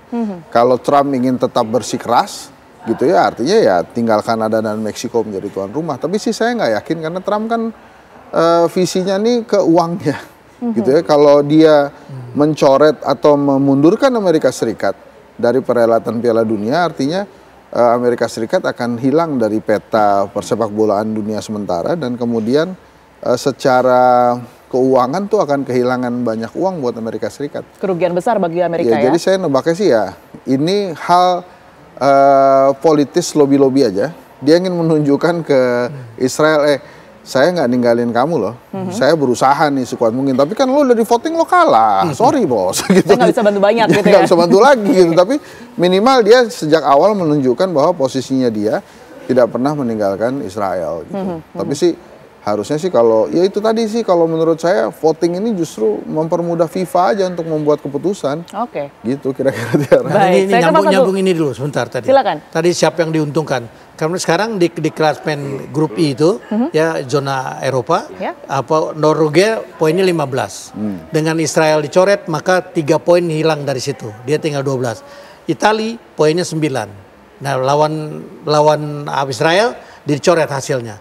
Kalau Trump ingin tetap bersikeras gitu ya, artinya ya tinggal Kanada dan Meksiko menjadi tuan rumah. Tapi sih saya nggak yakin karena Trump kan visinya nih ke uangnya gitu ya. Kalau dia mencoret atau memundurkan Amerika Serikat dari perhelatan Piala Dunia, artinya Amerika Serikat akan hilang dari peta persepak bolaan dunia sementara dan kemudian secara keuangan tuh akan kehilangan banyak uang buat Amerika Serikat. Kerugian besar bagi Amerika ya. Jadi saya nebaknya sih ya ini hal politis lobby-lobby aja. Dia ingin menunjukkan ke Israel, saya nggak ninggalin kamu loh. Saya berusaha nih sekuat mungkin. Tapi kan lo udah di voting lo kalah. Sorry bos. Gitu. Saya nggak bisa bantu banyak gitu ya. Nggak bisa bantu lagi gitu. Tapi minimal dia sejak awal menunjukkan bahwa posisinya dia tidak pernah meninggalkan Israel gitu. Tapi sih harusnya sih kalau, ya itu tadi sih kalau menurut saya voting ini justru mempermudah FIFA aja untuk membuat keputusan. Gitu kira-kira dia. Baik, ini nyambung ini dulu sebentar tadi. Silakan. Tadi siapa yang diuntungkan? Karena sekarang di klasmen grup I itu ya zona Eropa, Norwegia poinnya 15. Dengan Israel dicoret maka 3 poin hilang dari situ. Dia tinggal 12. Italia poinnya 9. Nah, lawan Israel dicoret hasilnya.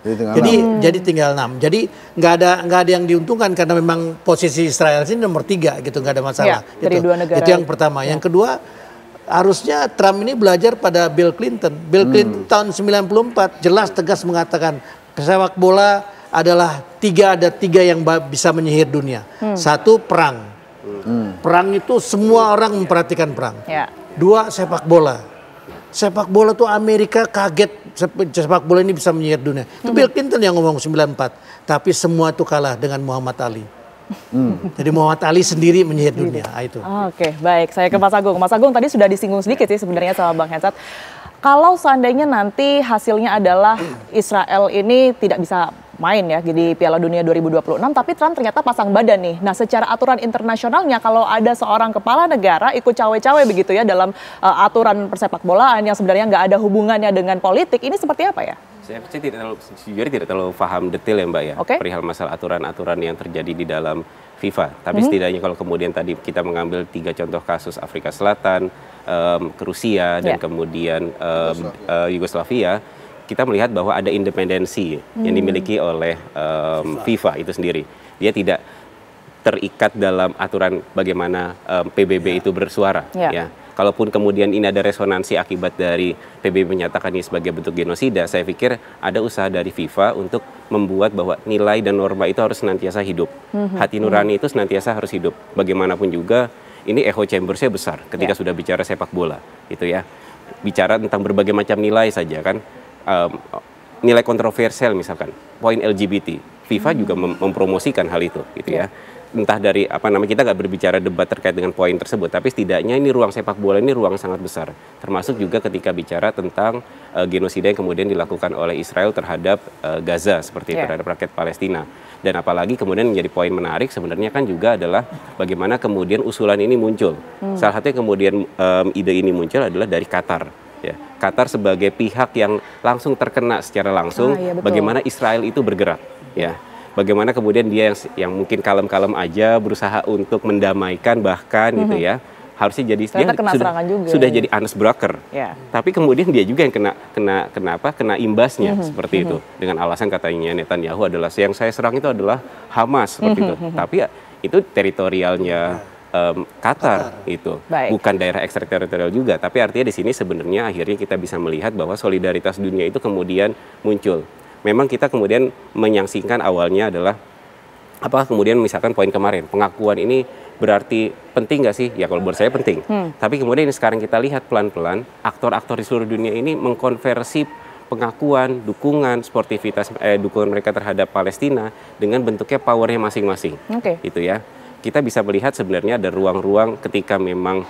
Jadi tinggal 6. Jadi nggak ada yang diuntungkan karena memang posisi Israel sini nomor 3 gitu, nggak ada masalah. Ya, dari dua negara. Itu yang pertama. Yang kedua, harusnya Trump ini belajar pada Bill Clinton. Bill Clinton tahun 94 jelas tegas mengatakan sepak bola adalah ada tiga yang bisa menyihir dunia. Satu, perang. Perang itu semua orang memperhatikan perang. Ya. 2, sepak bola. Sepak bola tuh Amerika kaget sepak bola ini bisa menyihir dunia. Itu Bill Clinton yang ngomong 94. Tapi semua itu kalah dengan Muhammad Ali. Jadi Muhammad Ali sendiri menyihir dunia. Itu. Oke, baik. Saya ke Mas Agung. Mas Agung tadi sudah disinggung sedikit sih sebenarnya sama Bang Hensat. Kalau seandainya nanti hasilnya adalah Israel ini tidak bisa main ya di Piala Dunia 2026, tapi Trump ternyata pasang badan nih. Nah, secara aturan internasionalnya kalau ada seorang kepala negara ikut cawe-cawe begitu ya dalam aturan persepak bolaan yang sebenarnya nggak ada hubungannya dengan politik, ini seperti apa ya? Saya tidak terlalu paham detail ya Mbak ya, perihal masalah aturan-aturan yang terjadi di dalam FIFA. Tapi setidaknya kalau kemudian tadi kita mengambil 3 contoh kasus Afrika Selatan, ke Rusia dan kemudian Yugoslavia, kita melihat bahwa ada independensi yang dimiliki oleh FIFA itu sendiri. Dia tidak terikat dalam aturan bagaimana PBB itu bersuara. Ya. Kalaupun kemudian ini ada resonansi akibat dari PBB menyatakan ini sebagai bentuk genosida, saya pikir ada usaha dari FIFA untuk membuat bahwa nilai dan norma itu harus senantiasa hidup. Hati nurani itu senantiasa harus hidup. Bagaimanapun juga, ini echo chambersnya besar ketika sudah bicara sepak bola, gitu ya. Bicara tentang berbagai macam nilai saja kan. Nilai kontroversial misalkan poin LGBT, FIFA juga mempromosikan hal itu gitu ya. Entah dari kita nggak berbicara debat terkait dengan poin tersebut, tapi setidaknya ini ruang sepak bola ini ruang sangat besar, termasuk juga ketika bicara tentang genosida yang kemudian dilakukan oleh Israel terhadap Gaza seperti itu, terhadap rakyat Palestina. Dan apalagi kemudian menjadi poin menarik sebenarnya kan juga adalah bagaimana kemudian usulan ini muncul. Salah satu yang kemudian ide ini muncul adalah dari Qatar. Ya, Qatar sebagai pihak yang langsung terkena secara langsung bagaimana Israel itu bergerak, ya. Bagaimana kemudian dia yang mungkin kalem-kalem aja berusaha untuk mendamaikan bahkan gitu ya. Harusnya jadi dia sudah jadi honest broker. Tapi kemudian dia juga yang kena imbasnya seperti itu dengan alasan katanya Netanyahu adalah yang saya serang itu adalah Hamas seperti itu. Tapi ya, itu teritorialnya Qatar itu, bukan daerah ekstrateritorial juga, tapi artinya di sini sebenarnya akhirnya kita bisa melihat bahwa solidaritas dunia itu kemudian muncul. Memang kita kemudian menyaksikan awalnya adalah kemudian misalkan poin kemarin, pengakuan ini berarti penting nggak sih? Ya kalau menurut saya penting. Tapi kemudian ini sekarang kita lihat pelan-pelan aktor-aktor di seluruh dunia ini mengkonversi pengakuan, dukungan, sportivitas, dukungan mereka terhadap Palestina dengan bentuknya powernya masing-masing. Gitu ya. Kita bisa melihat sebenarnya ada ruang-ruang ketika memang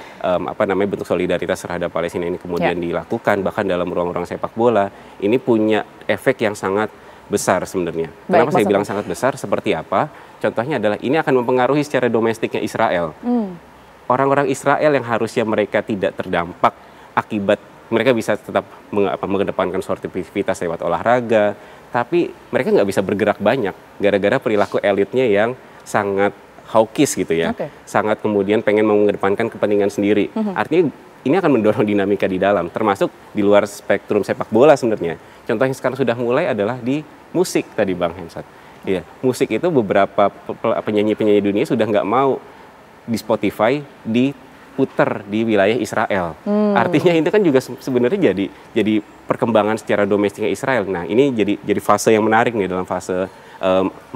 bentuk solidaritas terhadap Palestina ini kemudian dilakukan, bahkan dalam ruang-ruang sepak bola ini punya efek yang sangat besar sebenarnya. Kenapa saya bilang sangat besar? Seperti apa? Contohnya adalah ini akan mempengaruhi secara domestiknya Israel. Orang-orang Israel yang harusnya mereka tidak terdampak akibat mereka bisa tetap mengedepankan sportivitas lewat olahraga, tapi mereka nggak bisa bergerak banyak gara-gara perilaku elitnya yang sangat hawkish gitu ya, sangat kemudian pengen mengedepankan kepentingan sendiri. Artinya ini akan mendorong dinamika di dalam, termasuk di luar spektrum sepak bola sebenarnya. Contoh yang sekarang sudah mulai adalah di musik tadi Bang Hensat. Ya, musik itu beberapa penyanyi-penyanyi dunia sudah nggak mau di Spotify diputer di wilayah Israel. Artinya itu kan juga sebenarnya jadi perkembangan secara domestiknya Israel. Nah ini jadi fase yang menarik nih dalam fase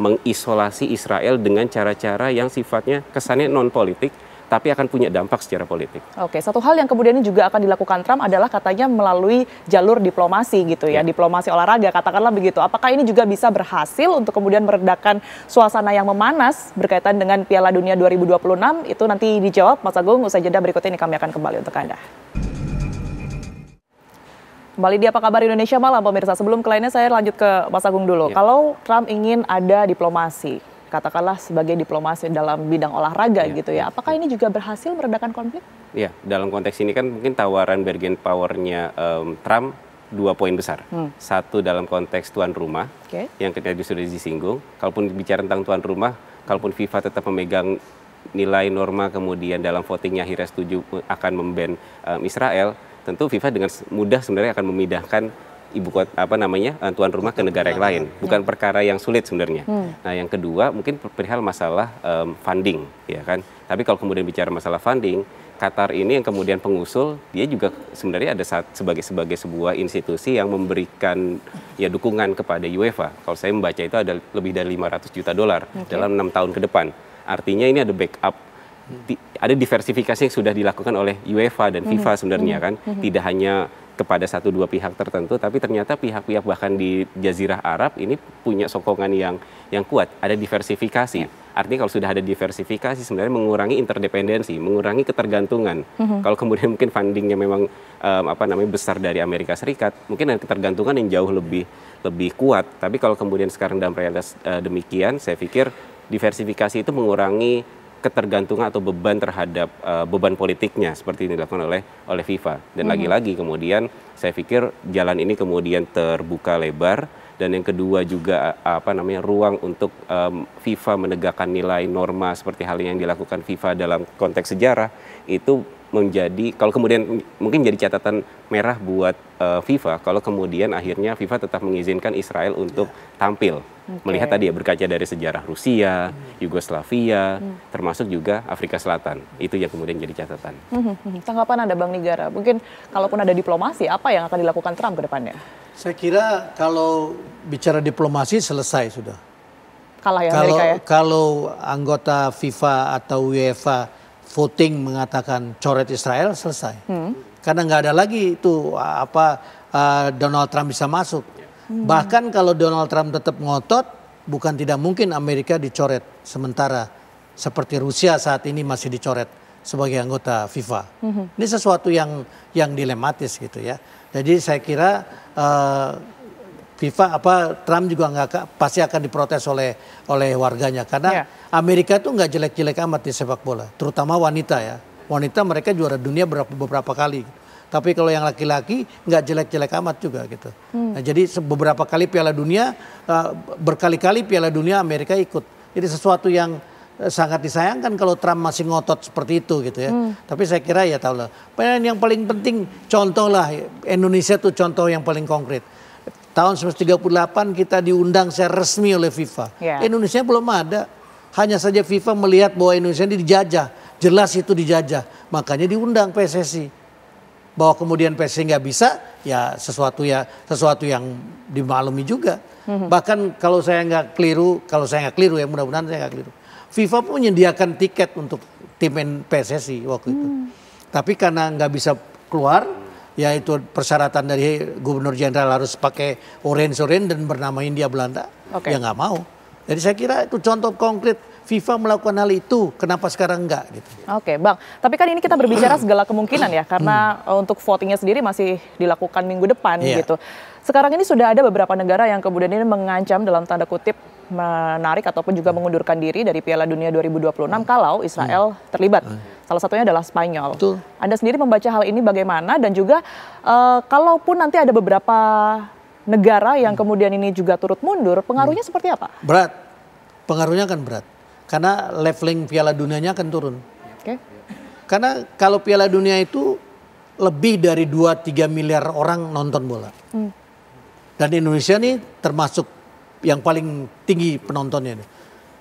mengisolasi Israel dengan cara-cara yang sifatnya kesannya non-politik, tapi akan punya dampak secara politik. Oke, satu hal yang kemudian juga akan dilakukan Trump adalah katanya melalui jalur diplomasi gitu ya, diplomasi olahraga, katakanlah begitu. Apakah ini juga bisa berhasil untuk kemudian meredakan suasana yang memanas berkaitan dengan Piala Dunia 2026? Itu nanti dijawab Mas Agung, usai jeda berikut ini kami akan kembali untuk Anda. Kembali di Apa Kabar Indonesia Malam, pemirsa. Sebelum ke lainnya saya lanjut ke Mas Agung dulu. Kalau Trump ingin ada diplomasi, katakanlah sebagai diplomasi dalam bidang olahraga gitu ya, apakah ini juga berhasil meredakan konflik? Iya, dalam konteks ini kan mungkin tawaran bargain power-nya Trump 2 poin besar. Satu dalam konteks tuan rumah, yang tadi sudah disinggung. Kalaupun bicara tentang tuan rumah, kalaupun FIFA tetap memegang nilai norma kemudian dalam votingnya akhirnya setuju akan memban Israel, tentu FIFA dengan mudah sebenarnya akan memindahkan tuan rumah ke negara yang lain, bukan perkara yang sulit sebenarnya. Nah, yang kedua mungkin perihal masalah funding, ya kan. Tapi kalau kemudian bicara masalah funding, Qatar ini yang kemudian pengusul, dia juga sebenarnya ada sebagai sebuah institusi yang memberikan ya dukungan kepada UEFA. Kalau saya membaca itu ada lebih dari 500 juta dolar dalam 6 tahun ke depan. Artinya ini ada backup, ada diversifikasi yang sudah dilakukan oleh UEFA dan FIFA sebenarnya kan. Tidak hanya kepada 1-2 pihak tertentu, tapi ternyata pihak-pihak bahkan di Jazirah Arab ini punya sokongan yang kuat. Ada diversifikasi. Artinya kalau sudah ada diversifikasi sebenarnya mengurangi interdependensi, mengurangi ketergantungan. Kalau kemudian mungkin fundingnya memang besar dari Amerika Serikat, mungkin ada ketergantungan yang jauh lebih kuat. Tapi kalau kemudian sekarang dalam realitas demikian, saya pikir diversifikasi itu mengurangi ketergantungan atau beban terhadap beban politiknya seperti yang dilakukan oleh FIFA. Dan lagi-lagi kemudian saya pikir jalan ini kemudian terbuka lebar. Dan yang kedua juga ruang untuk FIFA menegakkan nilai norma seperti hal yang dilakukan FIFA dalam konteks sejarah itu menjadi, kalau kemudian mungkin jadi catatan merah buat FIFA kalau kemudian akhirnya FIFA tetap mengizinkan Israel untuk tampil. Melihat tadi ya berkaca dari sejarah Rusia, Yugoslavia, termasuk juga Afrika Selatan. Itu yang kemudian jadi catatan. Tanggapan Anda Bang Nigara, mungkin kalaupun ada diplomasi, apa yang akan dilakukan Trump ke depannya? Saya kira kalau bicara diplomasi selesai sudah. Kalah ya Amerika ya? Kalau anggota FIFA atau UEFA voting mengatakan coret Israel, selesai. Karena nggak ada lagi itu Donald Trump bisa masuk. Bahkan kalau Donald Trump tetap ngotot, bukan tidak mungkin Amerika dicoret. Sementara seperti Rusia saat ini masih dicoret sebagai anggota FIFA. Ini sesuatu yang dilematis gitu ya. Jadi saya kira FIFA Trump juga pasti akan diprotes oleh warganya karena Amerika tuh nggak jelek-jelek amat di sepak bola, terutama wanita ya. Wanita mereka juara dunia beberapa kali. Tapi kalau yang laki-laki nggak jelek-jelek amat juga gitu. Nah, jadi beberapa kali Piala Dunia, berkali-kali Piala Dunia Amerika ikut. Jadi sesuatu yang sangat disayangkan kalau Trump masih ngotot seperti itu gitu ya. Tapi saya kira ya tahu lah. Yang paling penting contoh lah, Indonesia tuh contoh yang paling konkret. Tahun 1938 kita diundang secara resmi oleh FIFA. Indonesia belum ada. Hanya saja FIFA melihat bahwa Indonesia ini dijajah. Jelas itu dijajah. Makanya diundang PSSI. Bahwa kemudian PSSI nggak bisa, ya sesuatu yang dimaklumi juga. Bahkan kalau saya nggak keliru ya mudah-mudahan saya nggak keliru. FIFA pun menyediakan tiket untuk tim PSSI waktu itu. Tapi karena nggak bisa keluar, yaitu persyaratan dari Gubernur Jenderal harus pakai orange dan bernama Hindia Belanda, ya nggak mau. Jadi saya kira itu contoh konkret FIFA melakukan hal itu, kenapa sekarang enggak gitu. Oke Bang, tapi kan ini kita berbicara segala kemungkinan ya, karena untuk votingnya sendiri masih dilakukan minggu depan gitu. Sekarang ini sudah ada beberapa negara yang kemudian ini mengancam dalam tanda kutip menarik ataupun juga mengundurkan diri dari Piala Dunia 2026 kalau Israel terlibat. Salah satunya adalah Spanyol. Betul. Anda sendiri membaca hal ini bagaimana dan juga kalaupun nanti ada beberapa negara yang kemudian ini juga turut mundur, pengaruhnya seperti apa? Berat, pengaruhnya akan berat. Karena leveling Piala Dunianya akan turun. Karena kalau Piala Dunia itu lebih dari 2-3 miliar orang nonton bola. Dan Indonesia nih termasuk yang paling tinggi penontonnya.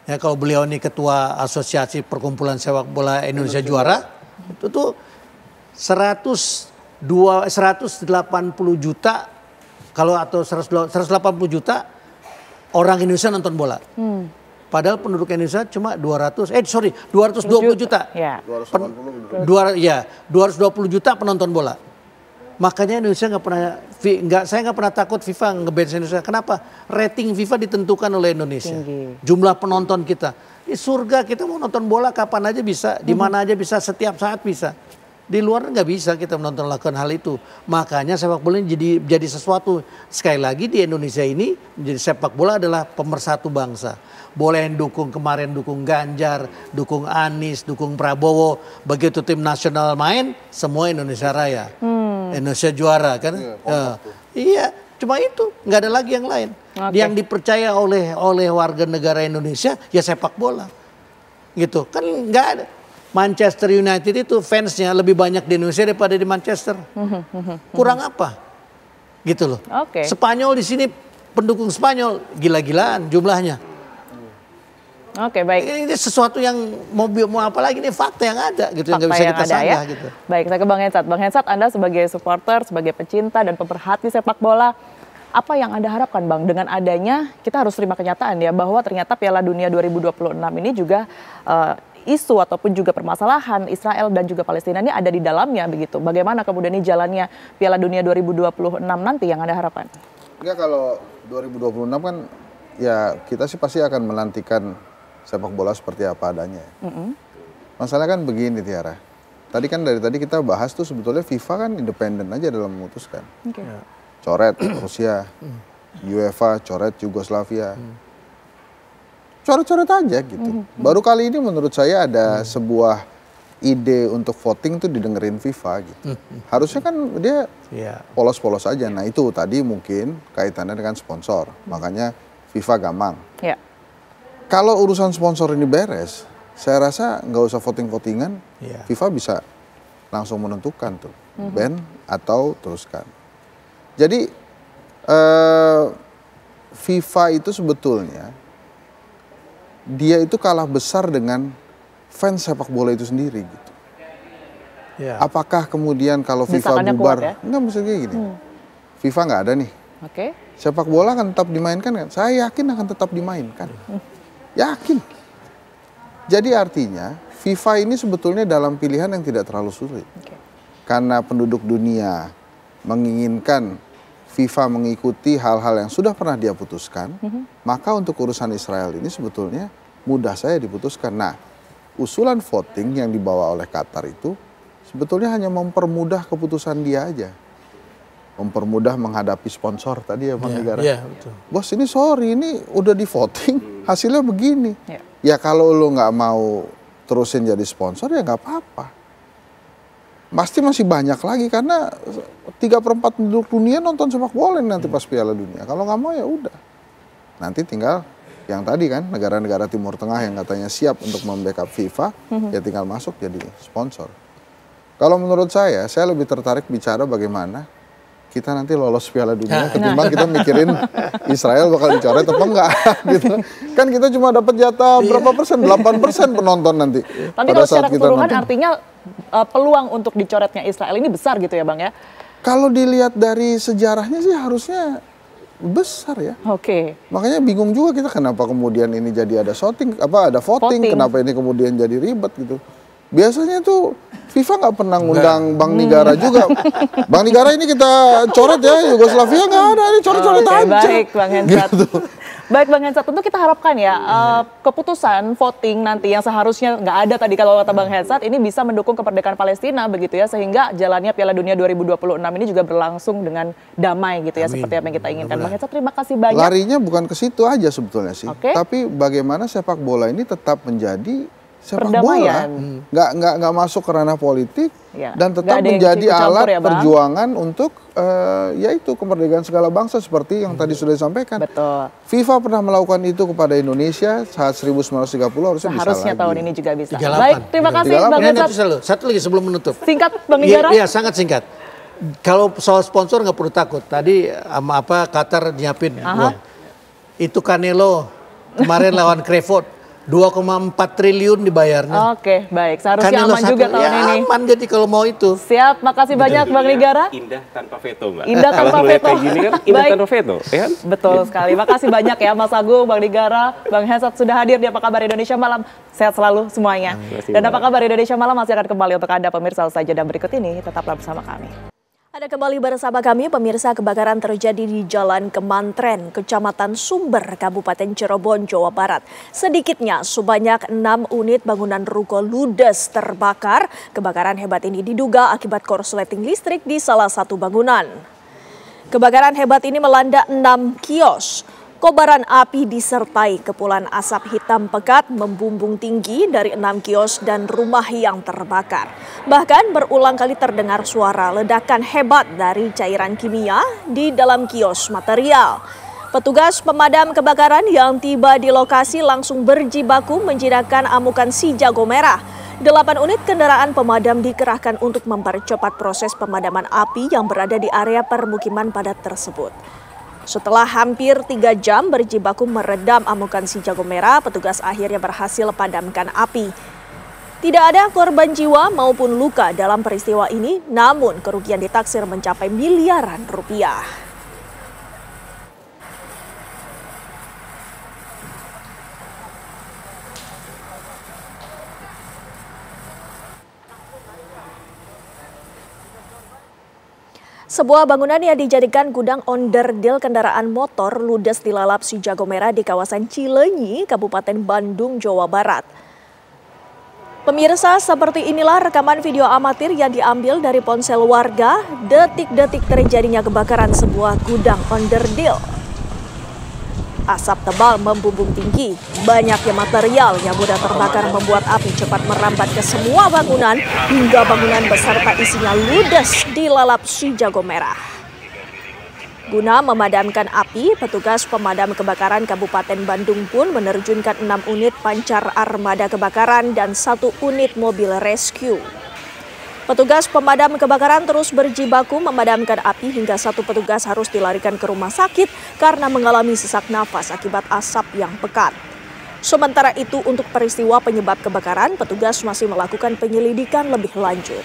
Ya, kalau beliau ini ketua Asosiasi Perkumpulan Sepak Bola Indonesia Juara, itu tuh 180 juta atau 180 juta orang Indonesia nonton bola. Padahal penduduk Indonesia cuma 220 juta. 220 juta penonton bola. Makanya Indonesia saya nggak pernah takut FIFA nge-ban Indonesia. Kenapa? Rating FIFA ditentukan oleh Indonesia. Jumlah penonton kita. Di surga kita mau nonton bola kapan aja bisa, di mana aja bisa, setiap saat bisa. Di luar nggak bisa kita lakukan hal itu. Makanya sepak bola ini jadi sesuatu. Sekali lagi di Indonesia ini menjadi sepak bola adalah pemersatu bangsa. Boleh dukung kemarin, dukung Ganjar, dukung Anies, dukung Prabowo. Begitu tim nasional main, semua Indonesia Raya. Indonesia juara kan? Iya, cuma itu, nggak ada lagi yang lain. Yang dipercaya oleh warga negara Indonesia ya sepak bola, gitu kan nggak ada. Manchester United itu fansnya lebih banyak di Indonesia daripada di Manchester. Kurang apa? gitu loh. Oke. Spanyol di sini pendukung Spanyol gila-gilaan jumlahnya. Oke, baik. Ini sesuatu yang mau apa lagi, ini fakta yang ada gitu, yang nggak Fakta bisa yang kita ada, sanggah ya. gitu. Baik, saya ke Bang Hensat. Bang Hensat, Anda sebagai supporter, sebagai pecinta dan pemerhati sepak bola, apa yang Anda harapkan, Bang, dengan adanya kita harus terima kenyataan ya bahwa ternyata Piala Dunia 2026 ini juga isu ataupun juga permasalahan Israel dan juga Palestina ini ada di dalamnya begitu. Bagaimana kemudian ini jalannya Piala Dunia 2026 nanti yang Anda harapkan? Ya kalau 2026 kan ya kita sih pasti akan menantikan sepak bola seperti apa adanya. Masalah kan begini Tiara. Tadi kan dari tadi kita bahas tuh sebetulnya FIFA kan independen aja dalam memutuskan. Coret Rusia, UEFA coret Yugoslavia. Coret-coret aja gitu. Baru kali ini menurut saya ada sebuah ide untuk voting tuh didengerin FIFA gitu. Harusnya kan dia polos-polos aja. Nah itu tadi mungkin kaitannya dengan sponsor. Makanya FIFA gampang. Ya. Kalau urusan sponsor ini beres, saya rasa nggak usah voting-votingan. FIFA bisa langsung menentukan tuh ban atau teruskan. Jadi FIFA itu sebetulnya dia itu kalah besar dengan fans sepak bola itu sendiri gitu. Apakah kemudian kalau FIFA bubar, kuat, ya? Enggak maksudnya kayak gini. FIFA nggak ada nih. Sepak bola akan tetap dimainkan kan? Saya yakin akan tetap dimainkan. Yakin. Jadi artinya FIFA ini sebetulnya dalam pilihan yang tidak terlalu sulit. Karena penduduk dunia menginginkan FIFA mengikuti hal-hal yang sudah pernah dia putuskan, maka untuk urusan Israel ini sebetulnya mudah saya diputuskan. Nah, usulan voting yang dibawa oleh Qatar itu sebetulnya hanya mempermudah keputusan dia aja. Mempermudah menghadapi sponsor tadi ya Bang Negara. Betul. Bos ini sorry, ini udah di voting, hasilnya begini. Ya kalau lo nggak mau terusin jadi sponsor ya nggak apa-apa. Pasti masih banyak lagi karena 3/4 penduduk dunia nonton sepak bola nanti pas Piala Dunia. Kalau nggak mau ya udah. Nanti tinggal yang tadi kan negara-negara Timur Tengah yang katanya siap untuk membackup FIFA, ya tinggal masuk jadi sponsor. Kalau menurut saya lebih tertarik bicara bagaimana kita nanti lolos Piala Dunia ketimbang kita mikirin Israel bakal dicoret apa enggak gitu. Kan kita cuma dapat jatah berapa persen? 8% penonton nanti. Tapi kalau secara keseluruhan artinya peluang untuk dicoretnya Israel ini besar gitu ya Bang ya? Kalau dilihat dari sejarahnya sih harusnya besar ya. Makanya bingung juga kita kenapa kemudian ini jadi ada voting. Kenapa ini kemudian jadi ribet gitu. Biasanya tuh FIFA nggak pernah ngundang Bang Nigara juga. Bang Nigara ini kita coret ya, Yugoslavia nggak ada, ini coret-coret aja. Baik Bang Hensat. Baik Bang Hensat, tentu kita harapkan ya keputusan voting nanti yang seharusnya nggak ada tadi kalau kata Bang Hensat ini bisa mendukung kemerdekaan Palestina begitu ya, sehingga jalannya Piala Dunia 2026 ini juga berlangsung dengan damai gitu ya. Amin. Seperti apa yang kita inginkan. Bang Hensat terima kasih banyak. Larinya bukan ke situ aja sebetulnya sih, tapi bagaimana sepak bola ini tetap menjadi sepak bola, nggak masuk ke ranah politik dan tetap menjadi alat perjuangan untuk yaitu kemerdekaan segala bangsa seperti yang tadi sudah disampaikan. FIFA pernah melakukan itu kepada Indonesia saat 1930 harusnya bisa lagi. Tahun ini juga bisa. 38. Baik, terima kasih Bang Hensat. Satu lagi sebelum menutup. Singkat Bang Nigara. Iya, sangat singkat. Kalau soal sponsor nggak perlu takut. Tadi sama Qatar nyiapin uang. Itu Canelo kemarin lawan Crawford. 2,4 triliun dibayarnya. Baik. Seharusnya aman juga tahun ini. Aman jadi kalau mau itu. Siap, makasih banyak Bang Nigara. Indah tanpa veto, Mbak. Indah tanpa veto. Kayak gini kan indah tanpa veto, ya kan? Betul sekali. Makasih banyak ya Mas Agung, Bang Nigara, Bang Hensat sudah hadir di Apa Kabar Indonesia Malam. Sehat selalu semuanya. Dan Apa Kabar Indonesia Malam masih akan kembali untuk Anda pemirsa saja dan berikut ini tetaplah bersama kami. Ada kembali bersama kami, pemirsa. Kebakaran terjadi di Jalan Kemantren, Kecamatan Sumber, Kabupaten Cirebon, Jawa Barat. Sedikitnya sebanyak 6 unit bangunan ruko ludes terbakar. Kebakaran hebat ini diduga akibat korsleting listrik di salah satu bangunan. Kebakaran hebat ini melanda 6 kios. Kobaran api disertai kepulan asap hitam pekat membumbung tinggi dari 6 kios dan rumah yang terbakar. Bahkan berulang kali terdengar suara ledakan hebat dari cairan kimia di dalam kios material. Petugas pemadam kebakaran yang tiba di lokasi langsung berjibaku menjinakkan amukan si jago merah. 8 unit kendaraan pemadam dikerahkan untuk mempercepat proses pemadaman api yang berada di area permukiman padat tersebut. Setelah hampir 3 jam berjibaku meredam amukan si jago merah, petugas akhirnya berhasil padamkan api. Tidak ada korban jiwa maupun luka dalam peristiwa ini, namun kerugian ditaksir mencapai miliaran rupiah. Sebuah bangunan yang dijadikan gudang onderdil kendaraan motor ludes dilalap si jago merah di kawasan Cileunyi, Kabupaten Bandung, Jawa Barat. Pemirsa, seperti inilah rekaman video amatir yang diambil dari ponsel warga detik-detik terjadinya kebakaran sebuah gudang onderdil. Asap tebal membumbung tinggi, banyaknya material yang mudah terbakar membuat api cepat merambat ke semua bangunan hingga bangunan beserta isinya ludes dilalap si jago merah. Guna memadamkan api, petugas pemadam kebakaran Kabupaten Bandung pun menerjunkan 6 unit pancar armada kebakaran dan 1 unit mobil rescue. Petugas pemadam kebakaran terus berjibaku memadamkan api hingga 1 petugas harus dilarikan ke rumah sakit karena mengalami sesak nafas akibat asap yang pekat. Sementara itu, untuk peristiwa penyebab kebakaran, petugas masih melakukan penyelidikan lebih lanjut.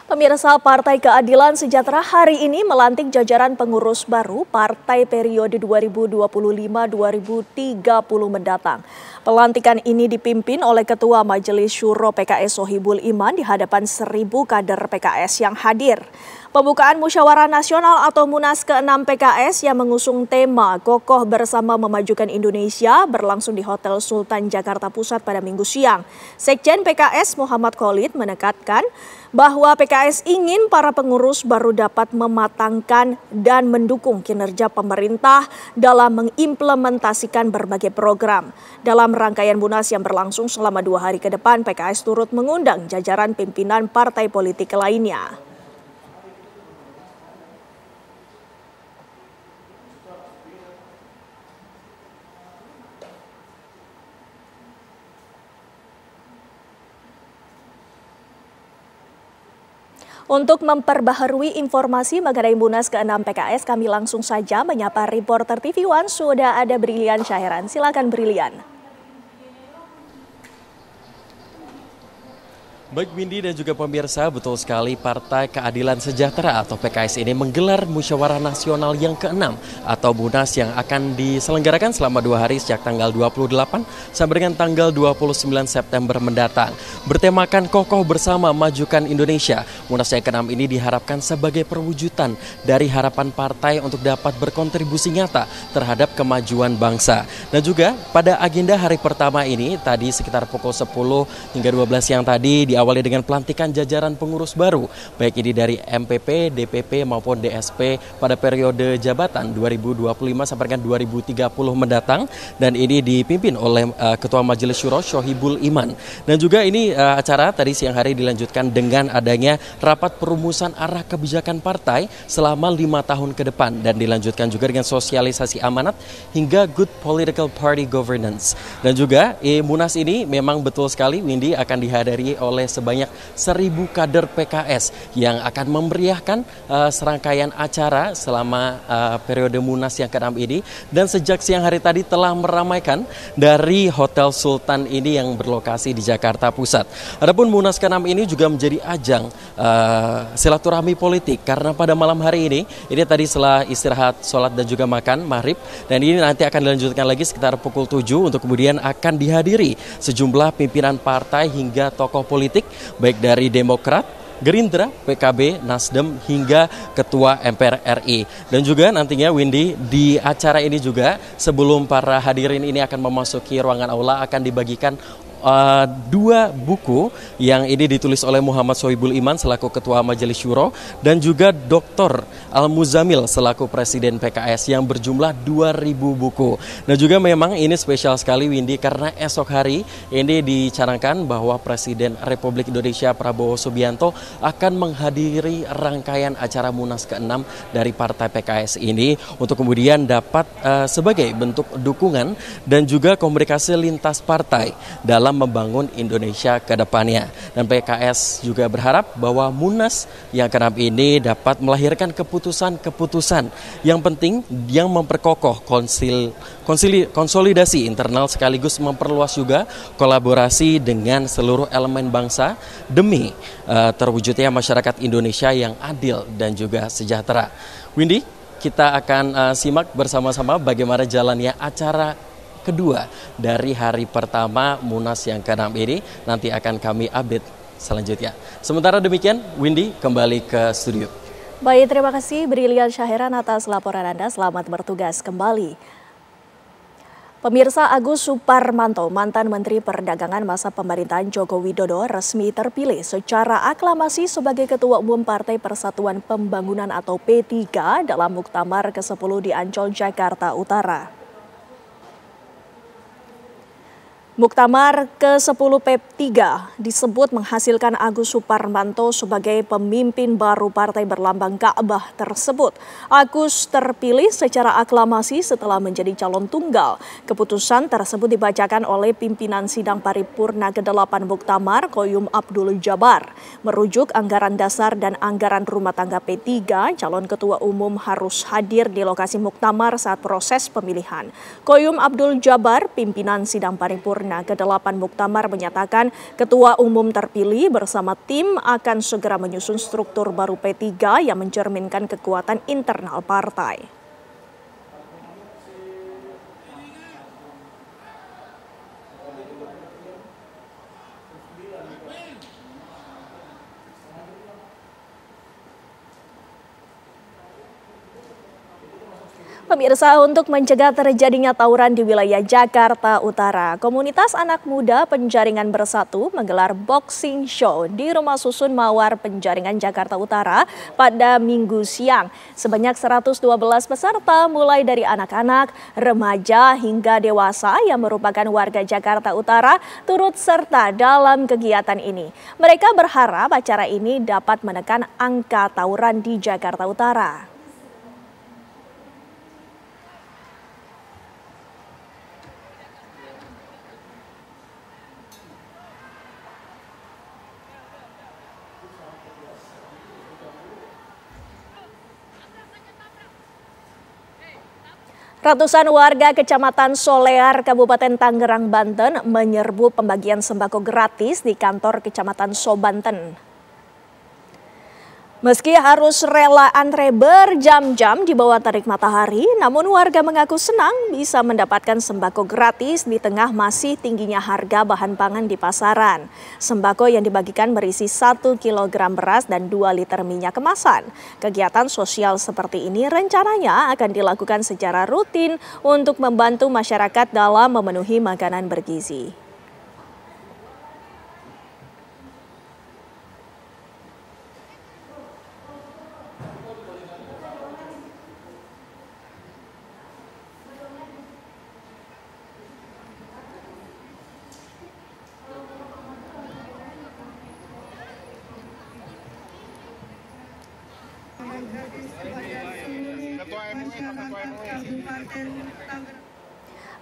Pemirsa, Partai Keadilan Sejahtera hari ini melantik jajaran pengurus baru partai periode 2025-2030 mendatang. Pelantikan ini dipimpin oleh Ketua Majelis Syuro PKS Sohibul Iman di hadapan 1.000 kader PKS yang hadir. Pembukaan Musyawarah Nasional atau Munas ke-6 PKS yang mengusung tema Kokoh Bersama Memajukan Indonesia berlangsung di Hotel Sultan Jakarta Pusat pada Minggu siang. Sekjen PKS Muhammad Khalid menekankan bahwa PKS ingin para pengurus baru dapat mematangkan dan mendukung kinerja pemerintah dalam mengimplementasikan berbagai program. Dalam rangkaian Munas yang berlangsung selama 2 hari ke depan, PKS turut mengundang jajaran pimpinan partai politik lainnya. Untuk memperbaharui informasi mengenai Munas ke-6 PKS, kami langsung saja menyapa reporter TV One, sudah ada Brilian Syahran. Silakan Brilian. Baik Windy dan juga pemirsa, betul sekali Partai Keadilan Sejahtera atau PKS ini menggelar Musyawarah Nasional yang ke-6 atau Munas yang akan diselenggarakan selama 2 hari sejak tanggal 28 sampai dengan tanggal 29 September mendatang. Bertemakan Kokoh Bersama Majukan Indonesia, Munas yang ke-6 ini diharapkan sebagai perwujudan dari harapan partai untuk dapat berkontribusi nyata terhadap kemajuan bangsa. Dan juga pada agenda hari pertama ini, tadi sekitar pukul 10 hingga 12 yang tadi diawali dengan pelantikan jajaran pengurus baru, baik ini dari MPP, DPP maupun DSP pada periode jabatan 2025 sampai dengan 2030 mendatang, dan ini dipimpin oleh Ketua Majelis Syuro Sohibul Iman. Dan juga ini acara tadi siang hari dilanjutkan dengan adanya rapat perumusan arah kebijakan partai selama 5 tahun ke depan, dan dilanjutkan juga dengan sosialisasi amanat hingga good political party governance. Dan juga Munas ini memang betul sekali Windy akan dihadiri oleh sebanyak 1.000 kader PKS yang akan memeriahkan serangkaian acara selama periode Munas yang ke-6 ini, dan sejak siang hari tadi telah meramaikan dari Hotel Sultan ini yang berlokasi di Jakarta Pusat. Adapun Munas ke-6 ini juga menjadi ajang silaturahmi politik karena pada malam hari ini tadi setelah istirahat, sholat dan juga makan maghrib, dan ini nanti akan dilanjutkan lagi sekitar pukul 7 untuk kemudian akan dihadiri sejumlah pimpinan partai hingga tokoh politik baik dari Demokrat, Gerindra, PKB, Nasdem hingga Ketua MPR RI. Dan juga nantinya Windy di acara ini juga sebelum para hadirin ini akan memasuki ruangan aula akan dibagikan dua buku yang ini ditulis oleh Muhammad Sohibul Iman selaku Ketua Majelis Syuro dan juga Dr. Al-Muzamil selaku Presiden PKS yang berjumlah 2.000 buku. Nah juga memang ini spesial sekali Windy karena esok hari ini dicanangkan bahwa Presiden Republik Indonesia Prabowo Subianto akan menghadiri rangkaian acara Munas ke-6 dari Partai PKS ini untuk kemudian dapat sebagai bentuk dukungan dan juga komunikasi lintas partai dalam membangun Indonesia ke depannya. Dan PKS juga berharap bahwa Munas yang ke-6 ini dapat melahirkan keputusan-keputusan yang penting yang memperkokoh konsolidasi internal sekaligus memperluas juga kolaborasi dengan seluruh elemen bangsa demi terwujudnya masyarakat Indonesia yang adil dan juga sejahtera. Windy, kita akan simak bersama-sama bagaimana jalannya acara kedua dari hari pertama Munas yang ke-6 ini. Nanti akan kami update selanjutnya. Sementara demikian, Windy kembali ke studio. Baik, terima kasih Brilian Syaheran atas laporan Anda. Selamat bertugas kembali. Pemirsa, Agus Suparmanto, mantan Menteri Perdagangan masa pemerintahan Joko Widodo, resmi terpilih secara aklamasi sebagai Ketua Umum Partai Persatuan Pembangunan atau P3 dalam Muktamar ke-10 di Ancol, Jakarta Utara. Muktamar ke-10 P3 disebut menghasilkan Agus Suparmanto sebagai pemimpin baru partai berlambang Ka'bah tersebut. Agus terpilih secara aklamasi setelah menjadi calon tunggal. Keputusan tersebut dibacakan oleh pimpinan sidang paripurna ke-8 Muktamar, Qoyum Abdul Jabbar. Merujuk anggaran dasar dan anggaran rumah tangga P3, calon ketua umum harus hadir di lokasi Muktamar saat proses pemilihan. Qoyum Abdul Jabbar, pimpinan sidang paripurna ke-8 Muktamar menyatakan Ketua Umum terpilih bersama tim akan segera menyusun struktur baru P3 yang mencerminkan kekuatan internal partai. Pemirsa, untuk mencegah terjadinya tawuran di wilayah Jakarta Utara, komunitas anak muda Penjaringan Bersatu menggelar boxing show di Rumah Susun Mawar Penjaringan Jakarta Utara pada Minggu siang. Sebanyak 112 peserta mulai dari anak-anak, remaja hingga dewasa yang merupakan warga Jakarta Utara turut serta dalam kegiatan ini. Mereka berharap acara ini dapat menekan angka tawuran di Jakarta Utara. Ratusan warga Kecamatan Solear, Kabupaten Tangerang, Banten menyerbu pembagian sembako gratis di kantor Kecamatan Sobanten. Meski harus rela antre berjam-jam di bawah terik matahari, namun warga mengaku senang bisa mendapatkan sembako gratis di tengah masih tingginya harga bahan pangan di pasaran. Sembako yang dibagikan berisi 1 kg beras dan 2 liter minyak kemasan. Kegiatan sosial seperti ini rencananya akan dilakukan secara rutin untuk membantu masyarakat dalam memenuhi makanan bergizi.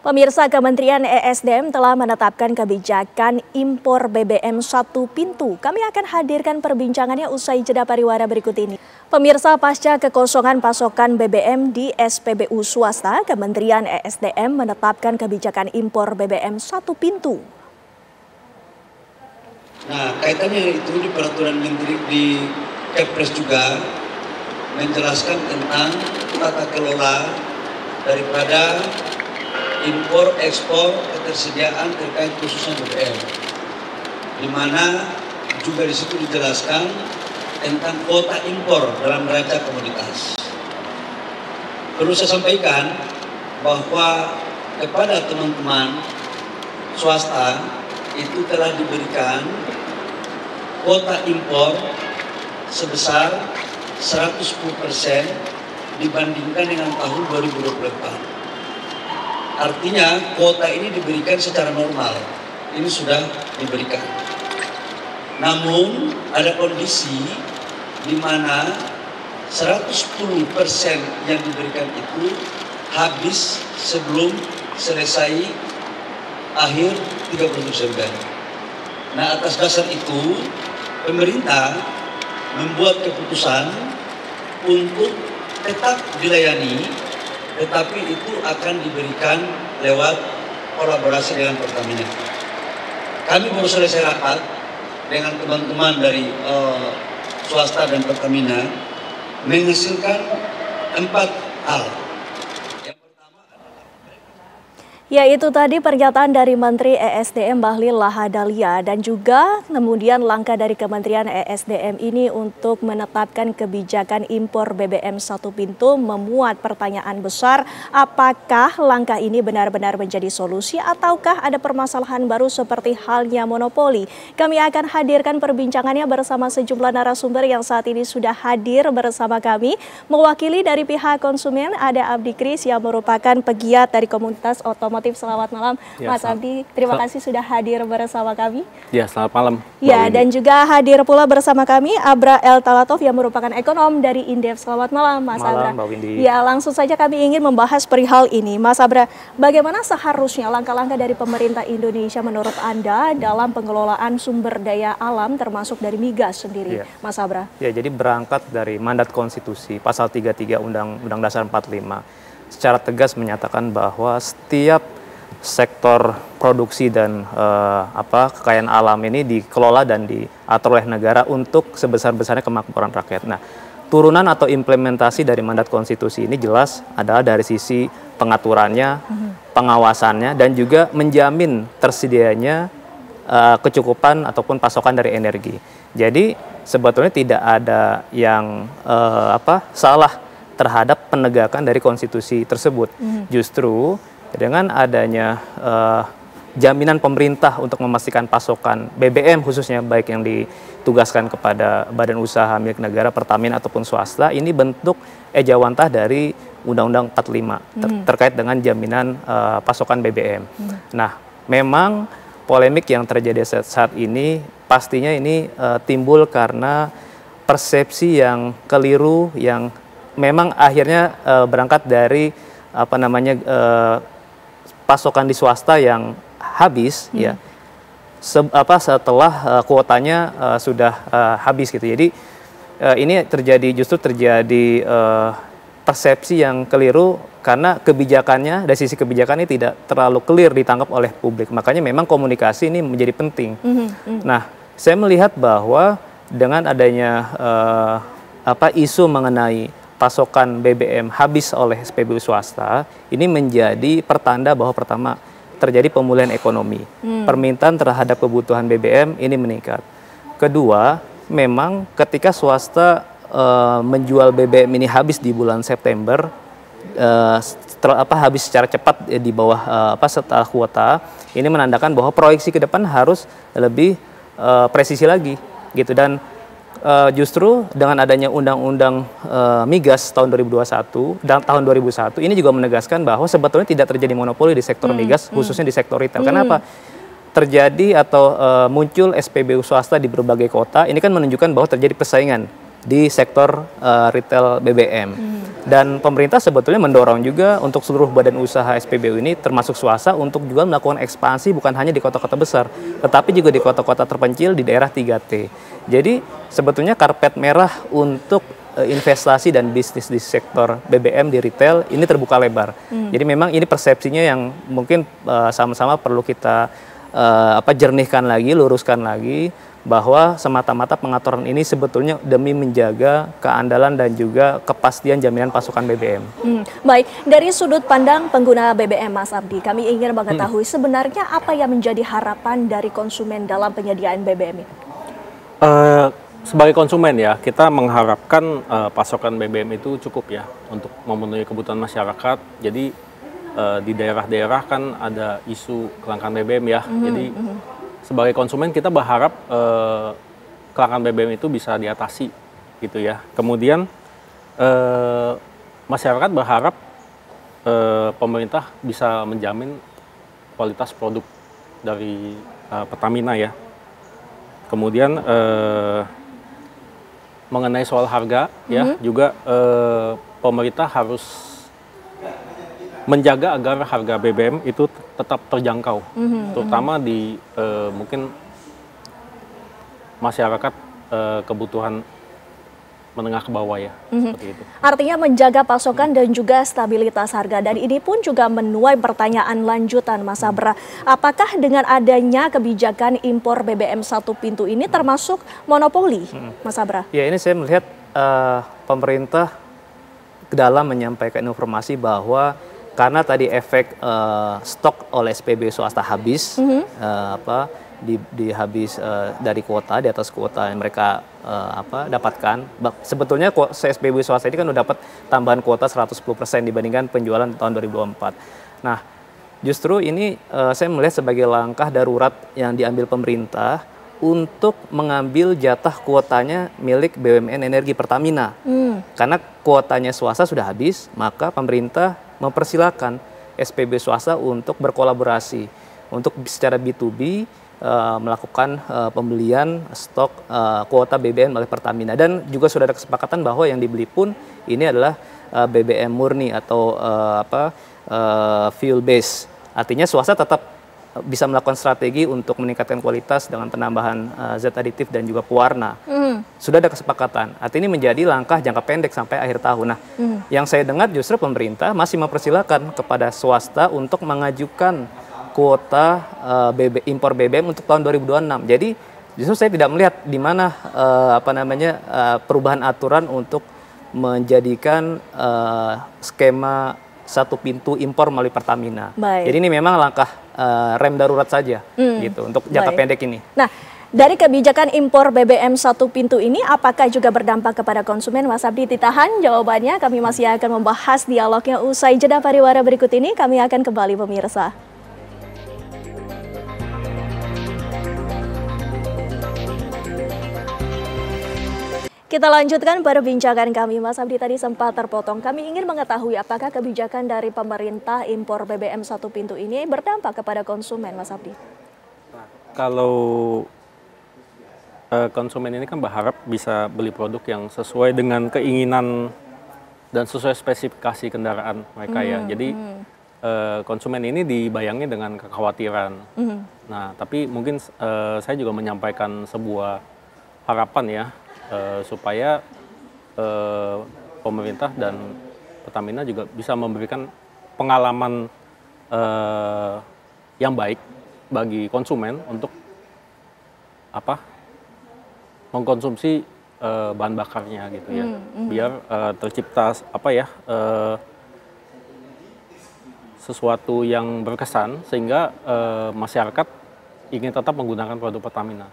Pemirsa, Kementerian ESDM telah menetapkan kebijakan impor BBM 1 pintu. Kami akan hadirkan perbincangannya usai jeda pariwara berikut ini. Pemirsa, pasca kekosongan pasokan BBM di SPBU swasta, Kementerian ESDM menetapkan kebijakan impor BBM 1 pintu. Nah, kaitannya itu di peraturan menteri di Kepres juga menjelaskan tentang tata kelola daripada impor, ekspor, ketersediaan terkait khususnya BBM, di mana juga di situ dijelaskan tentang kuota impor dalam neraca komoditas. Perlu saya sampaikan bahwa kepada teman-teman swasta itu telah diberikan kuota impor sebesar 110% dibandingkan dengan tahun 2024. Artinya kuota ini diberikan secara normal, ini sudah diberikan. Namun ada kondisi di mana 110% yang diberikan itu habis sebelum selesai akhir 30 Desember. Nah, atas dasar itu pemerintah membuat keputusan untuk tetap dilayani, tetapi itu akan diberikan lewat kolaborasi dengan Pertamina. Kami baru selesai rapat dengan teman-teman dari swasta dan Pertamina menghasilkan 4 hal. Ya, itu tadi pernyataan dari Menteri ESDM Bahlil Lahadalia dan juga kemudian langkah dari Kementerian ESDM ini untuk menetapkan kebijakan impor BBM satu pintu memuat pertanyaan besar, apakah langkah ini benar-benar menjadi solusi ataukah ada permasalahan baru seperti halnya monopoli. Kami akan hadirkan perbincangannya bersama sejumlah narasumber yang saat ini sudah hadir bersama kami. Mewakili dari pihak konsumen ada Abdi Kris yang merupakan pegiat dari komunitas otomotif. Selamat malam, ya, Mas Abdi. Terima kasih sudah hadir bersama kami. Ya, selamat malam. Ya, dan juga hadir pula bersama kami Abra El Talatov yang merupakan ekonom dari Indef. Selamat malam, Mas Abra. Mbak Windy. Ya, langsung saja kami ingin membahas perihal ini. Mas Abra, bagaimana seharusnya langkah-langkah dari pemerintah Indonesia menurut Anda dalam pengelolaan sumber daya alam termasuk dari migas sendiri, ya, Mas Abra? Ya, jadi berangkat dari mandat konstitusi pasal 33 Undang-Undang Dasar 45 secara tegas menyatakan bahwa setiap sektor produksi dan kekayaan alam ini dikelola dan diatur oleh negara untuk sebesar-besarnya kemakmuran rakyat. Nah, turunan atau implementasi dari mandat konstitusi ini jelas adalah dari sisi pengaturannya, pengawasannya, dan juga menjamin tersedianya kecukupan ataupun pasokan dari energi. Jadi sebetulnya tidak ada yang salah terhadap penegakan dari konstitusi tersebut. Justru dengan adanya jaminan pemerintah untuk memastikan pasokan BBM khususnya baik yang ditugaskan kepada badan usaha milik negara, Pertamina ataupun swasta, ini bentuk ejawantah dari Undang-Undang 45 terkait dengan jaminan pasokan BBM. Nah, memang polemik yang terjadi saat ini pastinya ini timbul karena persepsi yang keliru yang memang akhirnya berangkat dari pasokan di swasta yang habis ya setelah kuotanya sudah habis gitu. Jadi ini justru terjadi persepsi yang keliru karena kebijakannya dari sisi kebijakannya tidak terlalu clear ditangkap oleh publik. Makanya memang komunikasi ini menjadi penting. Nah, saya melihat bahwa dengan adanya isu mengenai pasokan BBM habis oleh SPBU swasta, ini menjadi pertanda bahwa pertama terjadi pemulihan ekonomi. Permintaan terhadap kebutuhan BBM ini meningkat. Kedua, memang ketika swasta menjual BBM ini habis di bulan September, habis secara cepat di bawah setelah kuota, ini menandakan bahwa proyeksi ke depan harus lebih presisi lagi gitu. Dan justru dengan adanya Undang-Undang Migas tahun 2021 dan tahun 2001 ini juga menegaskan bahwa sebetulnya tidak terjadi monopoli di sektor migas, khususnya di sektor retail. Kenapa? Terjadi atau muncul SPBU swasta di berbagai kota, ini kan menunjukkan bahwa terjadi persaingan di sektor retail BBM. Dan pemerintah sebetulnya mendorong juga untuk seluruh badan usaha SPBU ini termasuk swasta untuk juga melakukan ekspansi bukan hanya di kota-kota besar, tetapi juga di kota-kota terpencil di daerah 3T. Jadi sebetulnya karpet merah untuk investasi dan bisnis di sektor BBM di retail ini terbuka lebar. Jadi memang ini persepsinya yang mungkin sama-sama perlu kita jernihkan lagi, luruskan lagi, bahwa semata-mata pengaturan ini sebetulnya demi menjaga keandalan dan juga kepastian jaminan pasokan BBM. Baik, dari sudut pandang pengguna BBM, Mas Abdi, kami ingin mengetahui sebenarnya apa yang menjadi harapan dari konsumen dalam penyediaan BBM ini? Sebagai konsumen ya, kita mengharapkan pasokan BBM itu cukup ya untuk memenuhi kebutuhan masyarakat. Jadi di daerah-daerah kan ada isu kelangkaan BBM ya. Jadi sebagai konsumen kita berharap kelangkaan BBM itu bisa diatasi gitu ya. Kemudian masyarakat berharap pemerintah bisa menjamin kualitas produk dari Pertamina ya. Kemudian mengenai soal harga ya juga pemerintah harus menjaga agar harga BBM itu tetap terjangkau, terutama di mungkin masyarakat kebutuhan menengah ke bawah ya, seperti itu. Artinya menjaga pasokan dan juga stabilitas harga. Dan ini pun juga menuai pertanyaan lanjutan, Mas Sabra. Apakah dengan adanya kebijakan impor BBM satu pintu ini termasuk monopoli, Mas Sabra? Ya, ini saya melihat pemerintah dalam menyampaikan informasi bahwa karena tadi efek stok oleh SPB swasta habis, habis dari kuota, di atas kuota yang mereka dapatkan. Sebetulnya SPB swasta ini kan udah dapat tambahan kuota 110% dibandingkan penjualan tahun 2024. Nah, justru ini saya melihat sebagai langkah darurat yang diambil pemerintah untuk mengambil jatah kuotanya milik BUMN Energi Pertamina. Karena kuotanya swasta sudah habis, maka pemerintah mempersilahkan SPB swasta untuk berkolaborasi, untuk secara B2B melakukan pembelian stok kuota BBM oleh Pertamina. Dan juga sudah ada kesepakatan bahwa yang dibeli pun ini adalah BBM murni atau fuel base. Artinya swasta tetap bisa melakukan strategi untuk meningkatkan kualitas dengan penambahan zat aditif dan juga pewarna. Sudah ada kesepakatan. Artinya ini menjadi langkah jangka pendek sampai akhir tahun. Nah, yang saya dengar justru pemerintah masih mempersilahkan kepada swasta untuk mengajukan kuota impor BBM untuk tahun 2026. Jadi justru saya tidak melihat di mana perubahan aturan untuk menjadikan skema satu pintu impor melalui Pertamina. Jadi ini memang langkah rem darurat saja gitu untuk jangka pendek ini. Nah, dari kebijakan impor BBM satu pintu ini apakah juga berdampak kepada konsumen? Mas Abdi, ditahan jawabannya. Kami masih akan membahas dialognya usai jeda pariwara berikut ini. Kami akan kembali pemirsa. Kita lanjutkan perbincangan kami. Mas Abdi tadi sempat terpotong. Kami ingin mengetahui apakah kebijakan dari pemerintah impor BBM satu pintu ini berdampak kepada konsumen, Mas Abdi? Kalau konsumen ini kan berharap bisa beli produk yang sesuai dengan keinginan dan sesuai spesifikasi kendaraan mereka ya. Jadi konsumen ini dibayangi dengan kekhawatiran. Nah, tapi mungkin saya juga menyampaikan sebuah harapan ya. Supaya pemerintah dan Pertamina juga bisa memberikan pengalaman yang baik bagi konsumen untuk mengkonsumsi bahan bakarnya gitu ya, biar tercipta sesuatu yang berkesan sehingga masyarakat ingin tetap menggunakan produk Pertamina.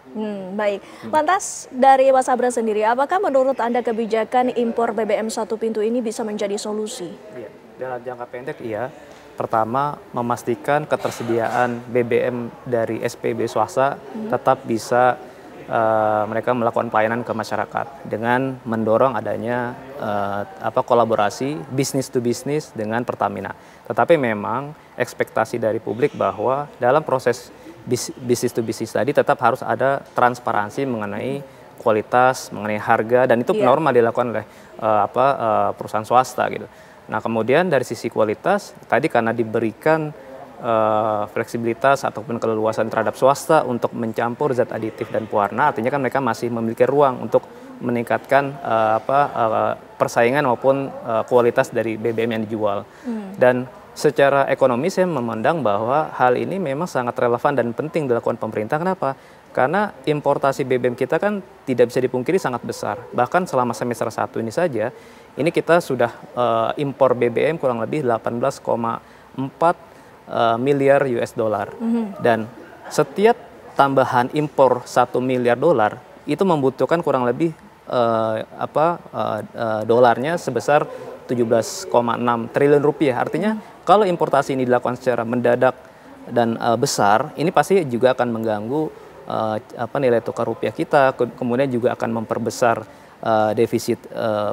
Baik, lantas dari Mas Sabra sendiri, apakah menurut Anda kebijakan impor BBM satu pintu ini bisa menjadi solusi? Iya, dalam jangka pendek iya. Pertama, memastikan ketersediaan BBM dari SPB swasta tetap bisa mereka melakukan pelayanan ke masyarakat dengan mendorong adanya kolaborasi bisnis to bisnis dengan Pertamina. Tetapi memang ekspektasi dari publik bahwa dalam proses bisnis to bisnis tadi tetap harus ada transparansi mengenai kualitas, mengenai harga, dan itu normal dilakukan oleh perusahaan swasta gitu. Nah, kemudian dari sisi kualitas tadi karena diberikan fleksibilitas ataupun keleluasan terhadap swasta untuk mencampur zat aditif dan pewarna, artinya kan mereka masih memiliki ruang untuk meningkatkan persaingan maupun kualitas dari BBM yang dijual. Dan secara ekonomi saya memandang bahwa hal ini memang sangat relevan dan penting dilakukan pemerintah. Kenapa? Karena importasi BBM kita kan tidak bisa dipungkiri sangat besar. Bahkan selama semester 1 ini saja, ini kita sudah impor BBM kurang lebih 18,4 miliar US dollar. Dan setiap tambahan impor 1 miliar dolar itu membutuhkan kurang lebih dolarnya sebesar 17,6 triliun rupiah. Artinya kalau importasi ini dilakukan secara mendadak besar, ini pasti juga akan mengganggu nilai tukar rupiah kita, kemudian juga akan memperbesar defisit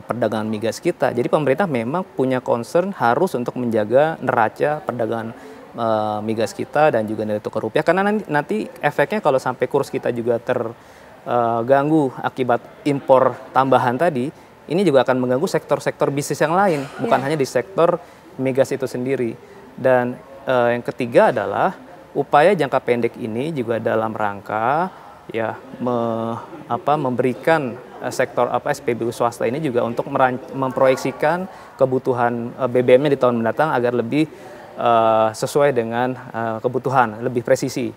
perdagangan migas kita. Jadi pemerintah memang punya concern harus untuk menjaga neraca perdagangan migas kita dan juga nilai tukar rupiah, karena nanti efeknya kalau sampai kurs kita juga terganggu akibat impor tambahan tadi, ini juga akan mengganggu sektor-sektor bisnis yang lain, bukan hanya di sektor migas itu sendiri. Dan yang ketiga adalah upaya jangka pendek ini juga dalam rangka ya memberikan sektor SPBU swasta ini juga untuk memproyeksikan kebutuhan BBM-nya di tahun mendatang agar lebih sesuai dengan kebutuhan, lebih presisi.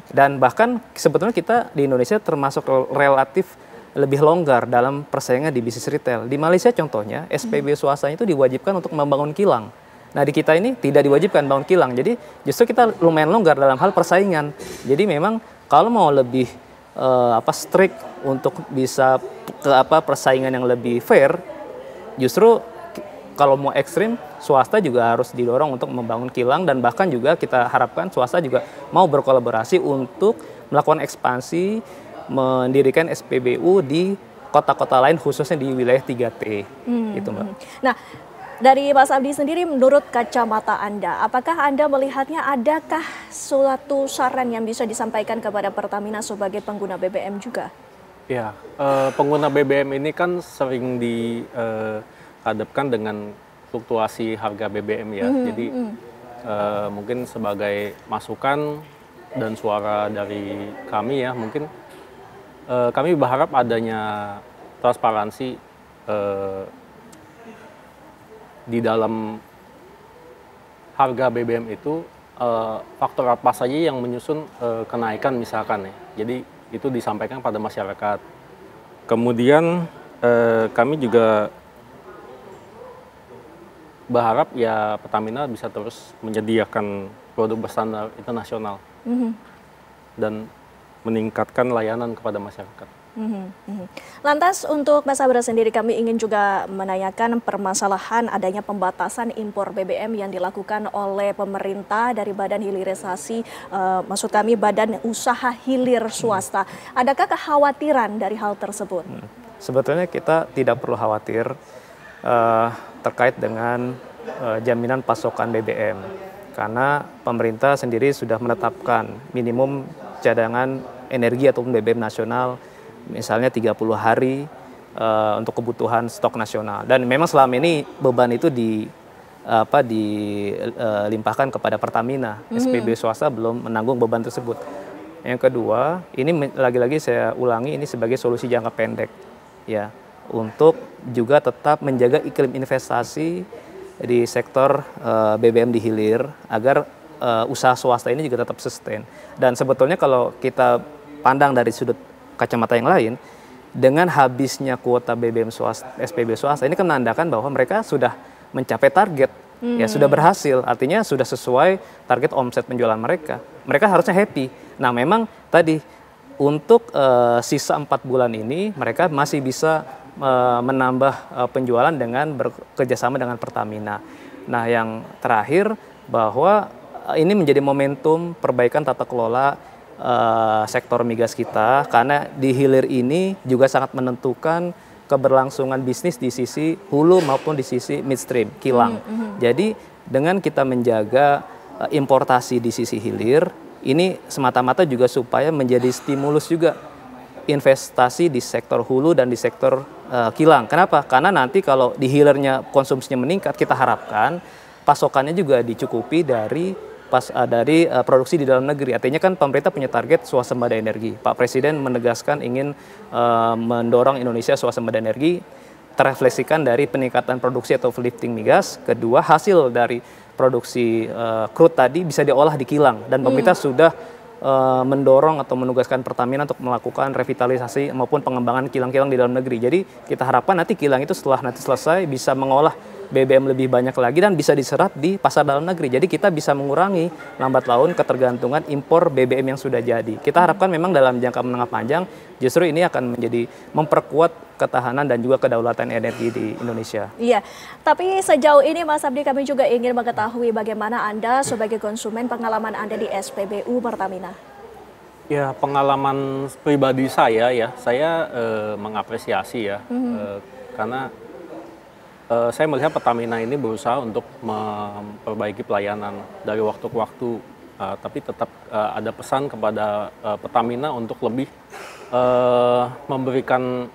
Dan bahkan sebetulnya kita di Indonesia termasuk relatif lebih longgar dalam persaingan di bisnis retail. Di Malaysia contohnya, SPBU swasta itu diwajibkan untuk membangun kilang. Nah di kita ini tidak diwajibkan bangun kilang, jadi justru kita lumayan longgar dalam hal persaingan. Jadi memang kalau mau lebih strict untuk bisa ke persaingan yang lebih fair, justru kalau mau ekstrim, swasta juga harus didorong untuk membangun kilang, dan bahkan juga kita harapkan swasta juga mau berkolaborasi untuk melakukan ekspansi, mendirikan SPBU di kota-kota lain khususnya di wilayah 3T. Gitu, Mbak. Nah, dari Mas Abdi sendiri, menurut kacamata Anda, apakah Anda melihatnya adakah suatu saran yang bisa disampaikan kepada Pertamina sebagai pengguna BBM juga? Ya, pengguna BBM ini kan sering dihadapkan dengan fluktuasi harga BBM ya. Jadi mungkin sebagai masukan dan suara dari kami ya, mungkin kami berharap adanya transparansi di dalam harga BBM itu, faktor apa saja yang menyusun kenaikan misalkan ya. Jadi itu disampaikan pada masyarakat. Kemudian kami juga berharap ya Pertamina bisa terus menyediakan produk berstandar internasional dan meningkatkan layanan kepada masyarakat. Lantas untuk Mas Abra sendiri, kami ingin juga menanyakan permasalahan adanya pembatasan impor BBM yang dilakukan oleh pemerintah dari Badan Hilirisasi, maksud kami Badan Usaha Hilir Swasta. Adakah kekhawatiran dari hal tersebut? Sebetulnya kita tidak perlu khawatir terkait dengan jaminan pasokan BBM, karena pemerintah sendiri sudah menetapkan minimum cadangan energi ataupun BBM nasional misalnya 30 hari untuk kebutuhan stok nasional. Dan memang selama ini beban itu dilimpahkan kepada Pertamina. SPBU swasta belum menanggung beban tersebut. Yang kedua, ini lagi-lagi saya ulangi, ini sebagai solusi jangka pendek ya, untuk juga tetap menjaga iklim investasi di sektor BBM di hilir agar usaha swasta ini juga tetap sustain. Dan sebetulnya kalau kita pandang dari sudut kacamata yang lain, dengan habisnya kuota BBM swasta, SPBU swasta ini kan menandakan bahwa mereka sudah mencapai target, ya sudah berhasil, artinya sudah sesuai target omset penjualan mereka. Mereka harusnya happy. Nah memang tadi untuk sisa 4 bulan ini mereka masih bisa menambah penjualan dengan bekerjasama dengan Pertamina. Nah yang terakhir bahwa ini menjadi momentum perbaikan tata kelola sektor migas kita, karena di hilir ini juga sangat menentukan keberlangsungan bisnis di sisi hulu maupun di sisi midstream, kilang. Jadi dengan kita menjaga importasi di sisi hilir, ini semata-mata juga supaya menjadi stimulus juga investasi di sektor hulu dan di sektor kilang. Kenapa? Karena nanti kalau di hilirnya konsumsinya meningkat, kita harapkan pasokannya juga dicukupi dari produksi di dalam negeri. Artinya kan pemerintah punya target swasembada energi. Pak Presiden menegaskan ingin mendorong Indonesia swasembada energi, terrefleksikan dari peningkatan produksi atau lifting migas. Kedua, hasil dari produksi crude tadi bisa diolah di kilang, dan pemerintah sudah mendorong atau menugaskan Pertamina untuk melakukan revitalisasi maupun pengembangan kilang-kilang di dalam negeri. Jadi kita harapkan nanti kilang itu setelah nanti selesai bisa mengolah BBM lebih banyak lagi dan bisa diserap di pasar dalam negeri. Jadi kita bisa mengurangi lambat laun ketergantungan impor BBM yang sudah jadi. Kita harapkan memang dalam jangka menengah panjang justru ini akan menjadi memperkuat ketahanan dan juga kedaulatan energi di Indonesia. Iya, tapi sejauh ini Mas Abdi kami juga ingin mengetahui bagaimana Anda sebagai konsumen, pengalaman Anda di SPBU Pertamina. Ya, pengalaman pribadi saya mengapresiasi ya, karena saya melihat Pertamina ini berusaha untuk memperbaiki pelayanan dari waktu ke waktu, tapi tetap ada pesan kepada Pertamina untuk lebih memberikan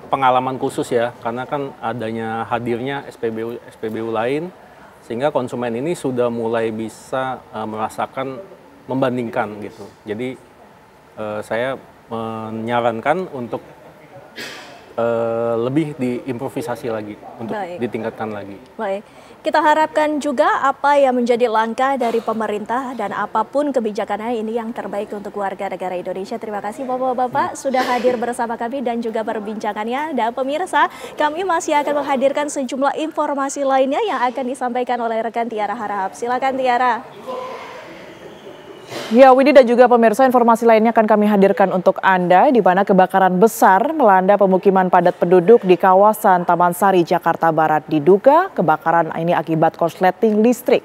pengalaman khusus ya, karena kan adanya hadirnya SPBU lain, sehingga konsumen ini sudah mulai bisa merasakan membandingkan gitu. Jadi saya menyarankan untuk lebih diimprovisasi lagi, untuk ditingkatkan lagi. Baik, kita harapkan juga apa yang menjadi langkah dari pemerintah dan apapun kebijakannya ini yang terbaik untuk warga negara Indonesia. Terima kasih Bapak-Bapak sudah hadir bersama kami dan juga perbincangannya. Dan pemirsa, kami masih akan menghadirkan sejumlah informasi lainnya yang akan disampaikan oleh rekan Tiara Harahap. Silakan Tiara. Ya, Widi dan juga pemirsa, informasi lainnya akan kami hadirkan untuk Anda, di mana kebakaran besar melanda pemukiman padat penduduk di kawasan Taman Sari, Jakarta Barat. Diduga kebakaran ini akibat korsleting listrik.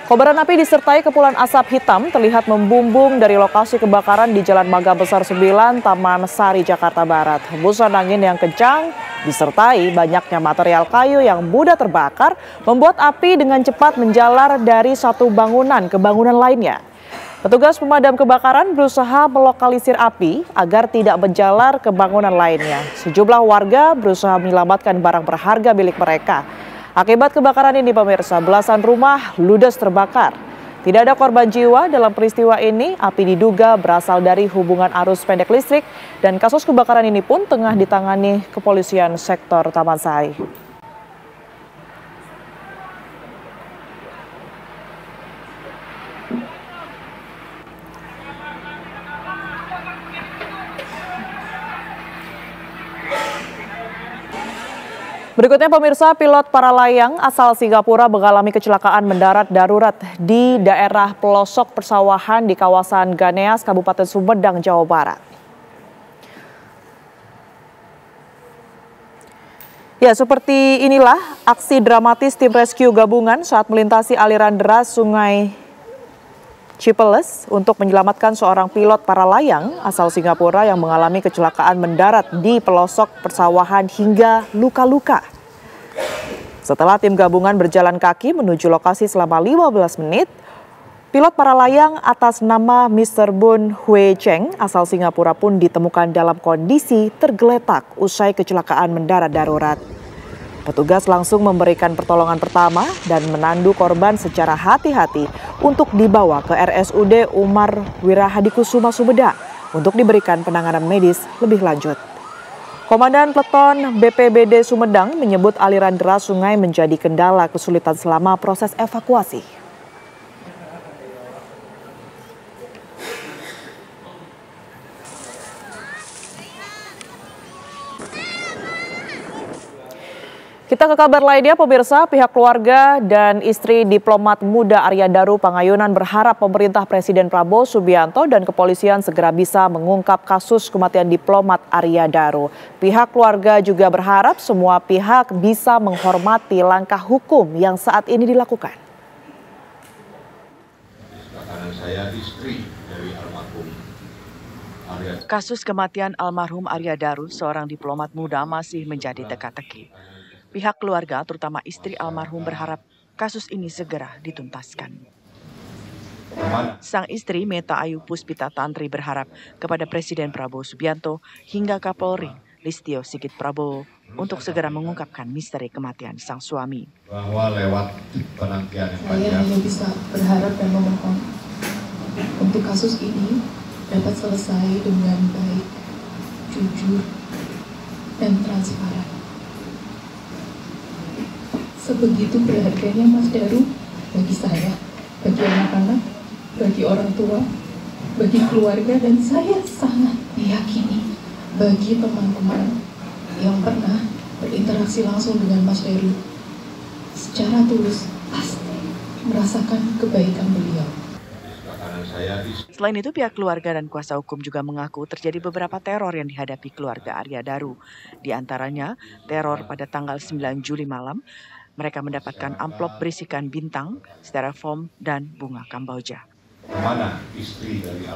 Kobaran api disertai kepulan asap hitam terlihat membumbung dari lokasi kebakaran di Jalan Mangga Besar 9, Taman Sari, Jakarta Barat. Hembusan angin yang kencang disertai banyaknya material kayu yang mudah terbakar membuat api dengan cepat menjalar dari satu bangunan ke bangunan lainnya. Petugas pemadam kebakaran berusaha melokalisir api agar tidak menjalar ke bangunan lainnya. Sejumlah warga berusaha menyelamatkan barang berharga milik mereka. Akibat kebakaran ini pemirsa, belasan rumah ludes terbakar. Tidak ada korban jiwa dalam peristiwa ini. Api diduga berasal dari hubungan arus pendek listrik dan kasus kebakaran ini pun tengah ditangani kepolisian sektor Taman Sari. Berikutnya pemirsa, pilot para layang asal Singapura mengalami kecelakaan mendarat darurat di daerah pelosok persawahan di kawasan Ganeas, Kabupaten Sumedang, Jawa Barat. Ya, seperti inilah aksi dramatis tim rescue gabungan saat melintasi aliran deras Sungai Cipeles untuk menyelamatkan seorang pilot para layang asal Singapura yang mengalami kecelakaan mendarat di pelosok persawahan hingga luka-luka. Setelah tim gabungan berjalan kaki menuju lokasi selama 15 menit, pilot para layang atas nama Mr. Boon Hwee Cheng asal Singapura pun ditemukan dalam kondisi tergeletak usai kecelakaan mendarat darurat. Petugas langsung memberikan pertolongan pertama dan menandu korban secara hati-hati untuk dibawa ke RSUD Umar Wirahadikusuma Sumedang untuk diberikan penanganan medis lebih lanjut. Komandan Peleton BPBD Sumedang menyebut aliran deras sungai menjadi kendala kesulitan selama proses evakuasi. Kita ke kabar lainnya pemirsa, pihak keluarga dan istri diplomat muda Arya Daru Pangayunan berharap pemerintah Presiden Prabowo Subianto dan kepolisian segera bisa mengungkap kasus kematian diplomat Arya Daru. Pihak keluarga juga berharap semua pihak bisa menghormati langkah hukum yang saat ini dilakukan. Saya istri dari almarhum Arya. Kasus kematian almarhum Arya Daru, seorang diplomat muda, masih menjadi teka-teki. Pihak keluarga, terutama istri almarhum, berharap kasus ini segera dituntaskan. Sang istri, Meta Ayu Puspita Tantri, berharap kepada Presiden Prabowo Subianto hingga Kapolri Listio Sigit Prabowo untuk segera mengungkapkan misteri kematian sang suami. Bahwa lewat penantian yang panjang, saya hanya bisa berharap dan memohon untuk kasus ini dapat selesai dengan baik, jujur, dan transparan. Sebegitu berharganya Mas Daru bagi saya, bagi anak-anak, bagi orang tua, bagi keluarga, dan saya sangat yakin bagi teman-teman yang pernah berinteraksi langsung dengan Mas Heru, secara tulus pasti merasakan kebaikan beliau. Selain itu, pihak keluarga dan kuasa hukum juga mengaku terjadi beberapa teror yang dihadapi keluarga Arya Daru. Di antaranya, teror pada tanggal 9 Juli malam, mereka mendapatkan amplop berisikan bintang, styrofoam, dan bunga kamboja.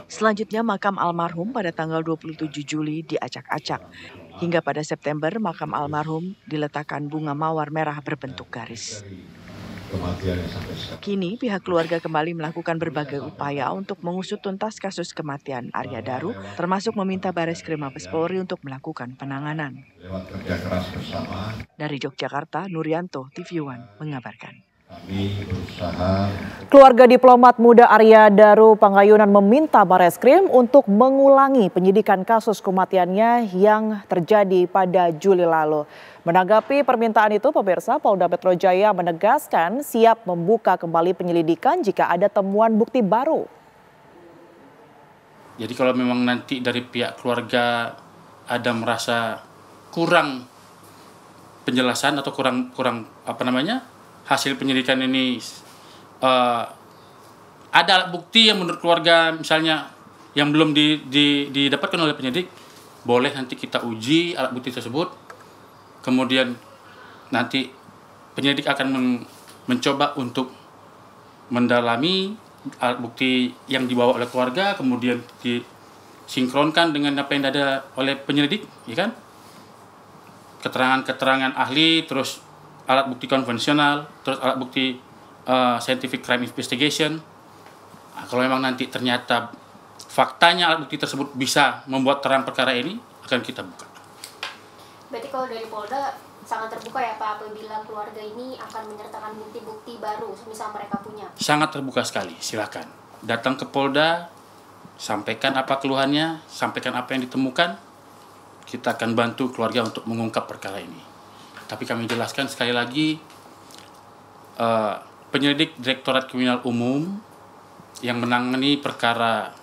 Selanjutnya, makam almarhum pada tanggal 27 Juli diacak-acak. Hingga pada September, makam almarhum diletakkan bunga mawar merah berbentuk garis. Kini, pihak keluarga kembali melakukan berbagai upaya untuk mengusut tuntas kasus kematian Arya Daru, termasuk meminta Bareskrim Mabes Polri untuk melakukan penanganan. Dari Yogyakarta, Nurianto, TV One mengabarkan. Keluarga diplomat muda Arya Daru Panggayunan meminta Bareskrim untuk mengulangi penyidikan kasus kematiannya yang terjadi pada Juli lalu. Menanggapi permintaan itu, pemirsa, Polda Metro Jaya menegaskan siap membuka kembali penyelidikan jika ada temuan bukti baru. Jadi kalau memang nanti dari pihak keluarga ada merasa kurang penjelasan atau kurang hasil penyidikan ini, ada alat bukti yang menurut keluarga misalnya yang belum didapatkan oleh penyidik, boleh nanti kita uji alat bukti tersebut. Kemudian nanti penyidik akan mencoba untuk mendalami alat bukti yang dibawa oleh keluarga, kemudian disinkronkan dengan apa yang ada oleh penyelidik, ya kan? Keterangan-keterangan ahli, terus alat bukti konvensional, terus alat bukti scientific crime investigation. Nah, kalau memang nanti ternyata faktanya alat bukti tersebut bisa membuat terang perkara ini, akan kita buka. Berarti kalau dari Polda sangat terbuka ya Pak, apabila keluarga ini akan menyertakan bukti-bukti baru, misal mereka punya? Sangat terbuka sekali, silakan. Datang ke Polda, sampaikan apa keluhannya, sampaikan apa yang ditemukan, kita akan bantu keluarga untuk mengungkap perkara ini. Tapi kami jelaskan sekali lagi, penyelidik Direktorat Kriminal Umum yang menangani perkara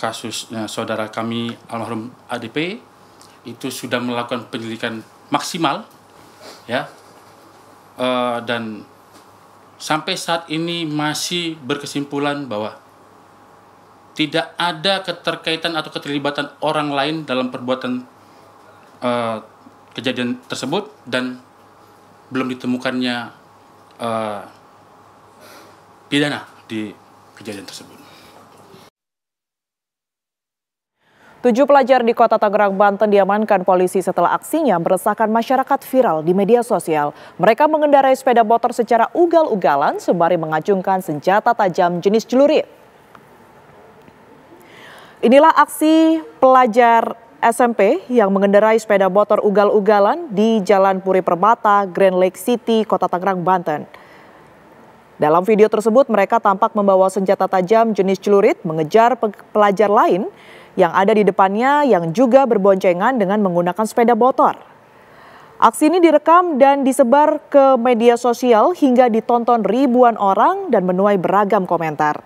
kasus saudara kami almarhum ADP itu sudah melakukan penyelidikan maksimal, ya, dan sampai saat ini masih berkesimpulan bahwa tidak ada keterkaitan atau keterlibatan orang lain dalam perbuatan kejadian tersebut, dan belum ditemukannya pidana di kejadian tersebut. 7 pelajar di Kota Tangerang, Banten diamankan polisi setelah aksinya meresahkan masyarakat viral di media sosial. Mereka mengendarai sepeda motor secara ugal-ugalan sembari mengacungkan senjata tajam jenis celurit. Inilah aksi pelajar SMP yang mengendarai sepeda motor ugal-ugalan di Jalan Puri Permata, Grand Lake City, Kota Tangerang, Banten. Dalam video tersebut mereka tampak membawa senjata tajam jenis celurit mengejar pelajar lain yang ada di depannya yang juga berboncengan dengan menggunakan sepeda motor. Aksi ini direkam dan disebar ke media sosial hingga ditonton ribuan orang dan menuai beragam komentar.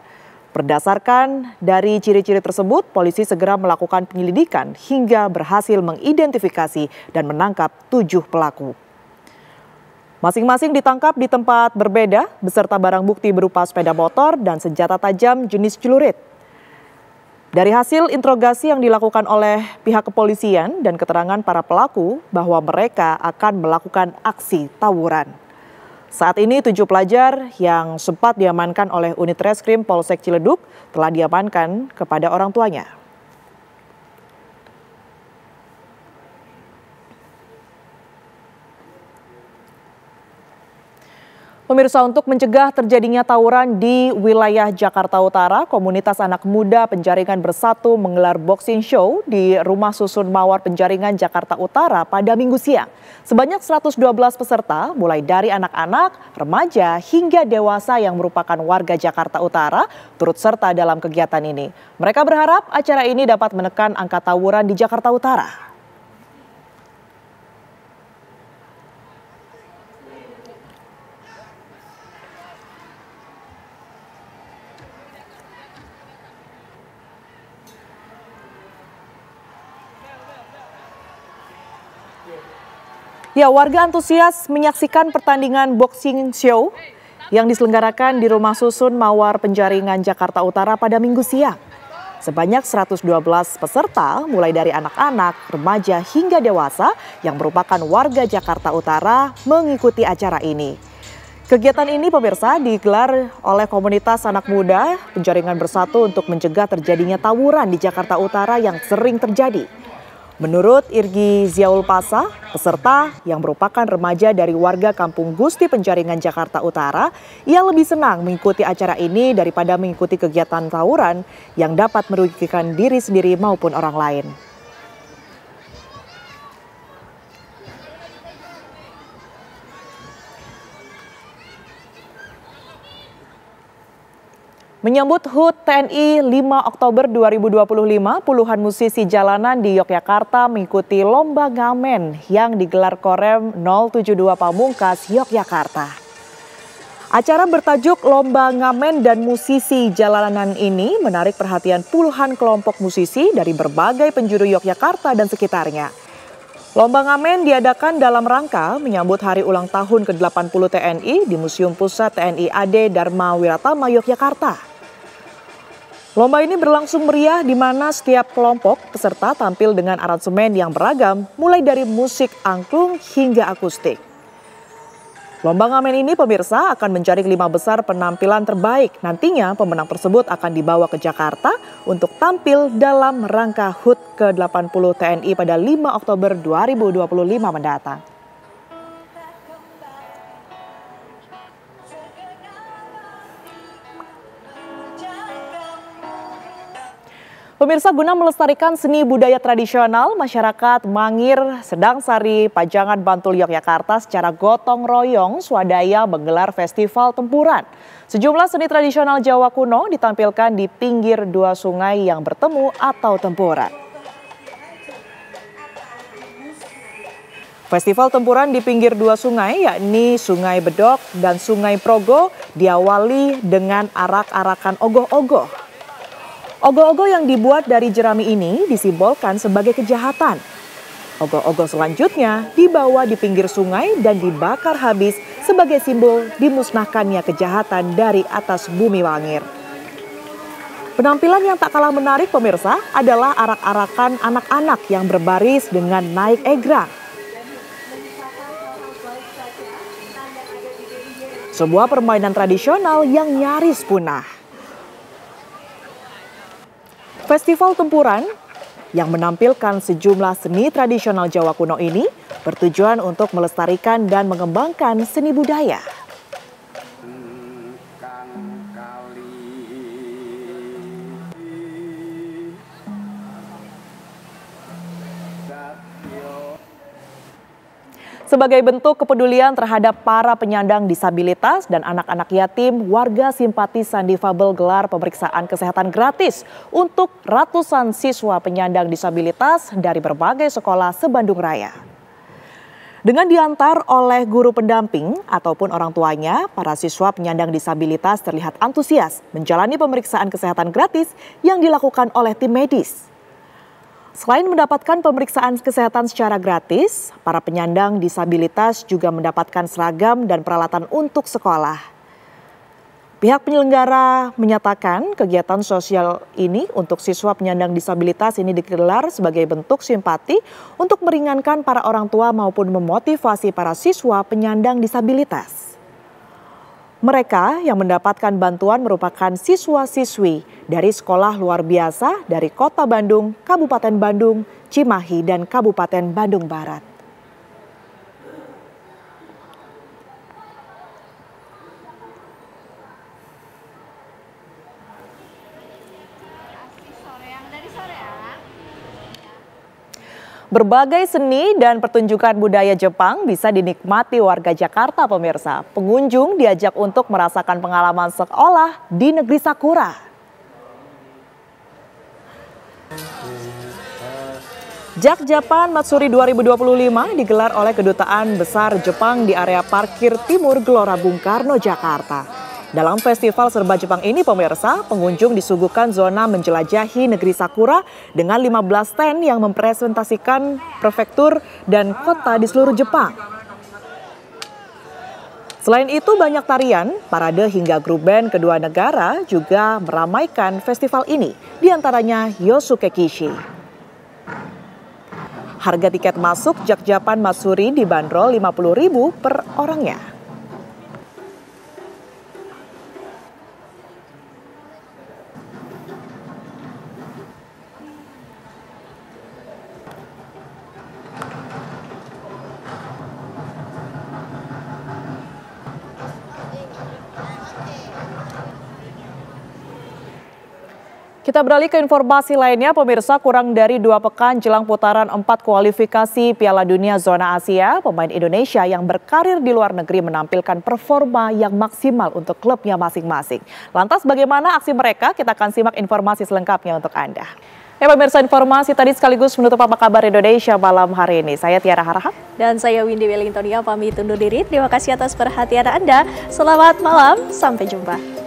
Berdasarkan dari ciri-ciri tersebut, polisi segera melakukan penyelidikan hingga berhasil mengidentifikasi dan menangkap 7 pelaku. Masing-masing ditangkap di tempat berbeda beserta barang bukti berupa sepeda motor dan senjata tajam jenis celurit. Dari hasil interogasi yang dilakukan oleh pihak kepolisian dan keterangan para pelaku bahwa mereka akan melakukan aksi tawuran. Saat ini 7 pelajar yang sempat diamankan oleh unit reskrim Polsek Ciledug telah diamankan kepada orang tuanya. Pemirsa, untuk mencegah terjadinya tawuran di wilayah Jakarta Utara, komunitas anak muda Penjaringan Bersatu menggelar boxing show di Rumah Susun Mawar Penjaringan Jakarta Utara pada Minggu siang. Sebanyak 112 peserta, mulai dari anak-anak, remaja, hingga dewasa yang merupakan warga Jakarta Utara, turut serta dalam kegiatan ini. Mereka berharap acara ini dapat menekan angka tawuran di Jakarta Utara. Ya, warga antusias menyaksikan pertandingan boxing show yang diselenggarakan di Rumah Susun Mawar Penjaringan, Jakarta Utara pada Minggu siang. Sebanyak 112 peserta, mulai dari anak-anak, remaja hingga dewasa yang merupakan warga Jakarta Utara mengikuti acara ini. Kegiatan ini pemirsa digelar oleh komunitas anak muda Penjaringan Bersatu untuk mencegah terjadinya tawuran di Jakarta Utara yang sering terjadi. Menurut Irgi Ziaul Pasa, peserta yang merupakan remaja dari warga Kampung Gusti Penjaringan, Jakarta Utara, ia lebih senang mengikuti acara ini daripada mengikuti kegiatan tawuran yang dapat merugikan diri sendiri maupun orang lain. Menyambut HUT TNI 5 Oktober 2025, puluhan musisi jalanan di Yogyakarta mengikuti lomba ngamen yang digelar Korem 072 Pamungkas, Yogyakarta. Acara bertajuk Lomba Ngamen dan Musisi Jalanan ini menarik perhatian puluhan kelompok musisi dari berbagai penjuru Yogyakarta dan sekitarnya. Lomba ngamen diadakan dalam rangka menyambut hari ulang tahun ke-80 TNI di Museum Pusat TNI AD Dharma Wiratama, Yogyakarta. Lomba ini berlangsung meriah di mana setiap kelompok peserta tampil dengan aransemen yang beragam, mulai dari musik angklung hingga akustik. Lomba ngamen ini pemirsa akan mencari 5 besar penampilan terbaik. Nantinya pemenang tersebut akan dibawa ke Jakarta untuk tampil dalam rangka HUT ke-80 TNI pada 5 Oktober 2025 mendatang. Pemirsa, guna melestarikan seni budaya tradisional, masyarakat Mangir, Sedangsari, Pajangan, Bantul, Yogyakarta secara gotong royong swadaya menggelar festival tempuran. Sejumlah seni tradisional Jawa kuno ditampilkan di pinggir 2 sungai yang bertemu atau tempuran. Festival tempuran di pinggir 2 sungai, yakni Sungai Bedok dan Sungai Progo, diawali dengan arak-arakan ogoh-ogoh. Ogoh-ogoh yang dibuat dari jerami ini disimbolkan sebagai kejahatan. Ogoh-ogoh selanjutnya dibawa di pinggir sungai dan dibakar habis sebagai simbol dimusnahkannya kejahatan dari atas bumi Mangir. Penampilan yang tak kalah menarik pemirsa adalah arak-arakan anak-anak yang berbaris dengan naik egrang. Sebuah permainan tradisional yang nyaris punah. Festival tempuran yang menampilkan sejumlah seni tradisional Jawa kuno ini bertujuan untuk melestarikan dan mengembangkan seni budaya. Sebagai bentuk kepedulian terhadap para penyandang disabilitas dan anak-anak yatim, warga simpatisan difabel gelar pemeriksaan kesehatan gratis untuk ratusan siswa penyandang disabilitas dari berbagai sekolah se-Bandung Raya. Dengan diantar oleh guru pendamping ataupun orang tuanya, para siswa penyandang disabilitas terlihat antusias menjalani pemeriksaan kesehatan gratis yang dilakukan oleh tim medis. Selain mendapatkan pemeriksaan kesehatan secara gratis, para penyandang disabilitas juga mendapatkan seragam dan peralatan untuk sekolah. Pihak penyelenggara menyatakan kegiatan sosial ini untuk siswa penyandang disabilitas ini digelar sebagai bentuk simpati untuk meringankan para orang tua maupun memotivasi para siswa penyandang disabilitas. Mereka yang mendapatkan bantuan merupakan siswa-siswi dari sekolah luar biasa dari Kota Bandung, Kabupaten Bandung, Cimahi, dan Kabupaten Bandung Barat. Berbagai seni dan pertunjukan budaya Jepang bisa dinikmati warga Jakarta, pemirsa. Pengunjung diajak untuk merasakan pengalaman sekolah di negeri Sakura. Jak Japan Matsuri 2025 digelar oleh Kedutaan Besar Jepang di area parkir timur Gelora Bung Karno, Jakarta. Dalam festival serba Jepang ini, pemirsa, pengunjung disuguhkan zona menjelajahi negeri Sakura dengan 15 stand yang mempresentasikan prefektur dan kota di seluruh Jepang. Selain itu, banyak tarian, parade hingga grup band kedua negara juga meramaikan festival ini, diantaranya Yosuke Kishi. Harga tiket masuk Jak-Japan Matsuri dibanderol 50.000 per orangnya. Kita beralih ke informasi lainnya, pemirsa. Kurang dari 2 pekan jelang putaran 4 kualifikasi Piala Dunia Zona Asia, pemain Indonesia yang berkarir di luar negeri menampilkan performa yang maksimal untuk klubnya masing-masing. Lantas bagaimana aksi mereka? Kita akan simak informasi selengkapnya untuk Anda. Ya pemirsa, informasi tadi sekaligus menutup Apa Kabar Indonesia malam hari ini. Saya Tiara Harahap. Dan saya Windy Wellingtonia pamit undur diri. Terima kasih atas perhatian Anda. Selamat malam, sampai jumpa.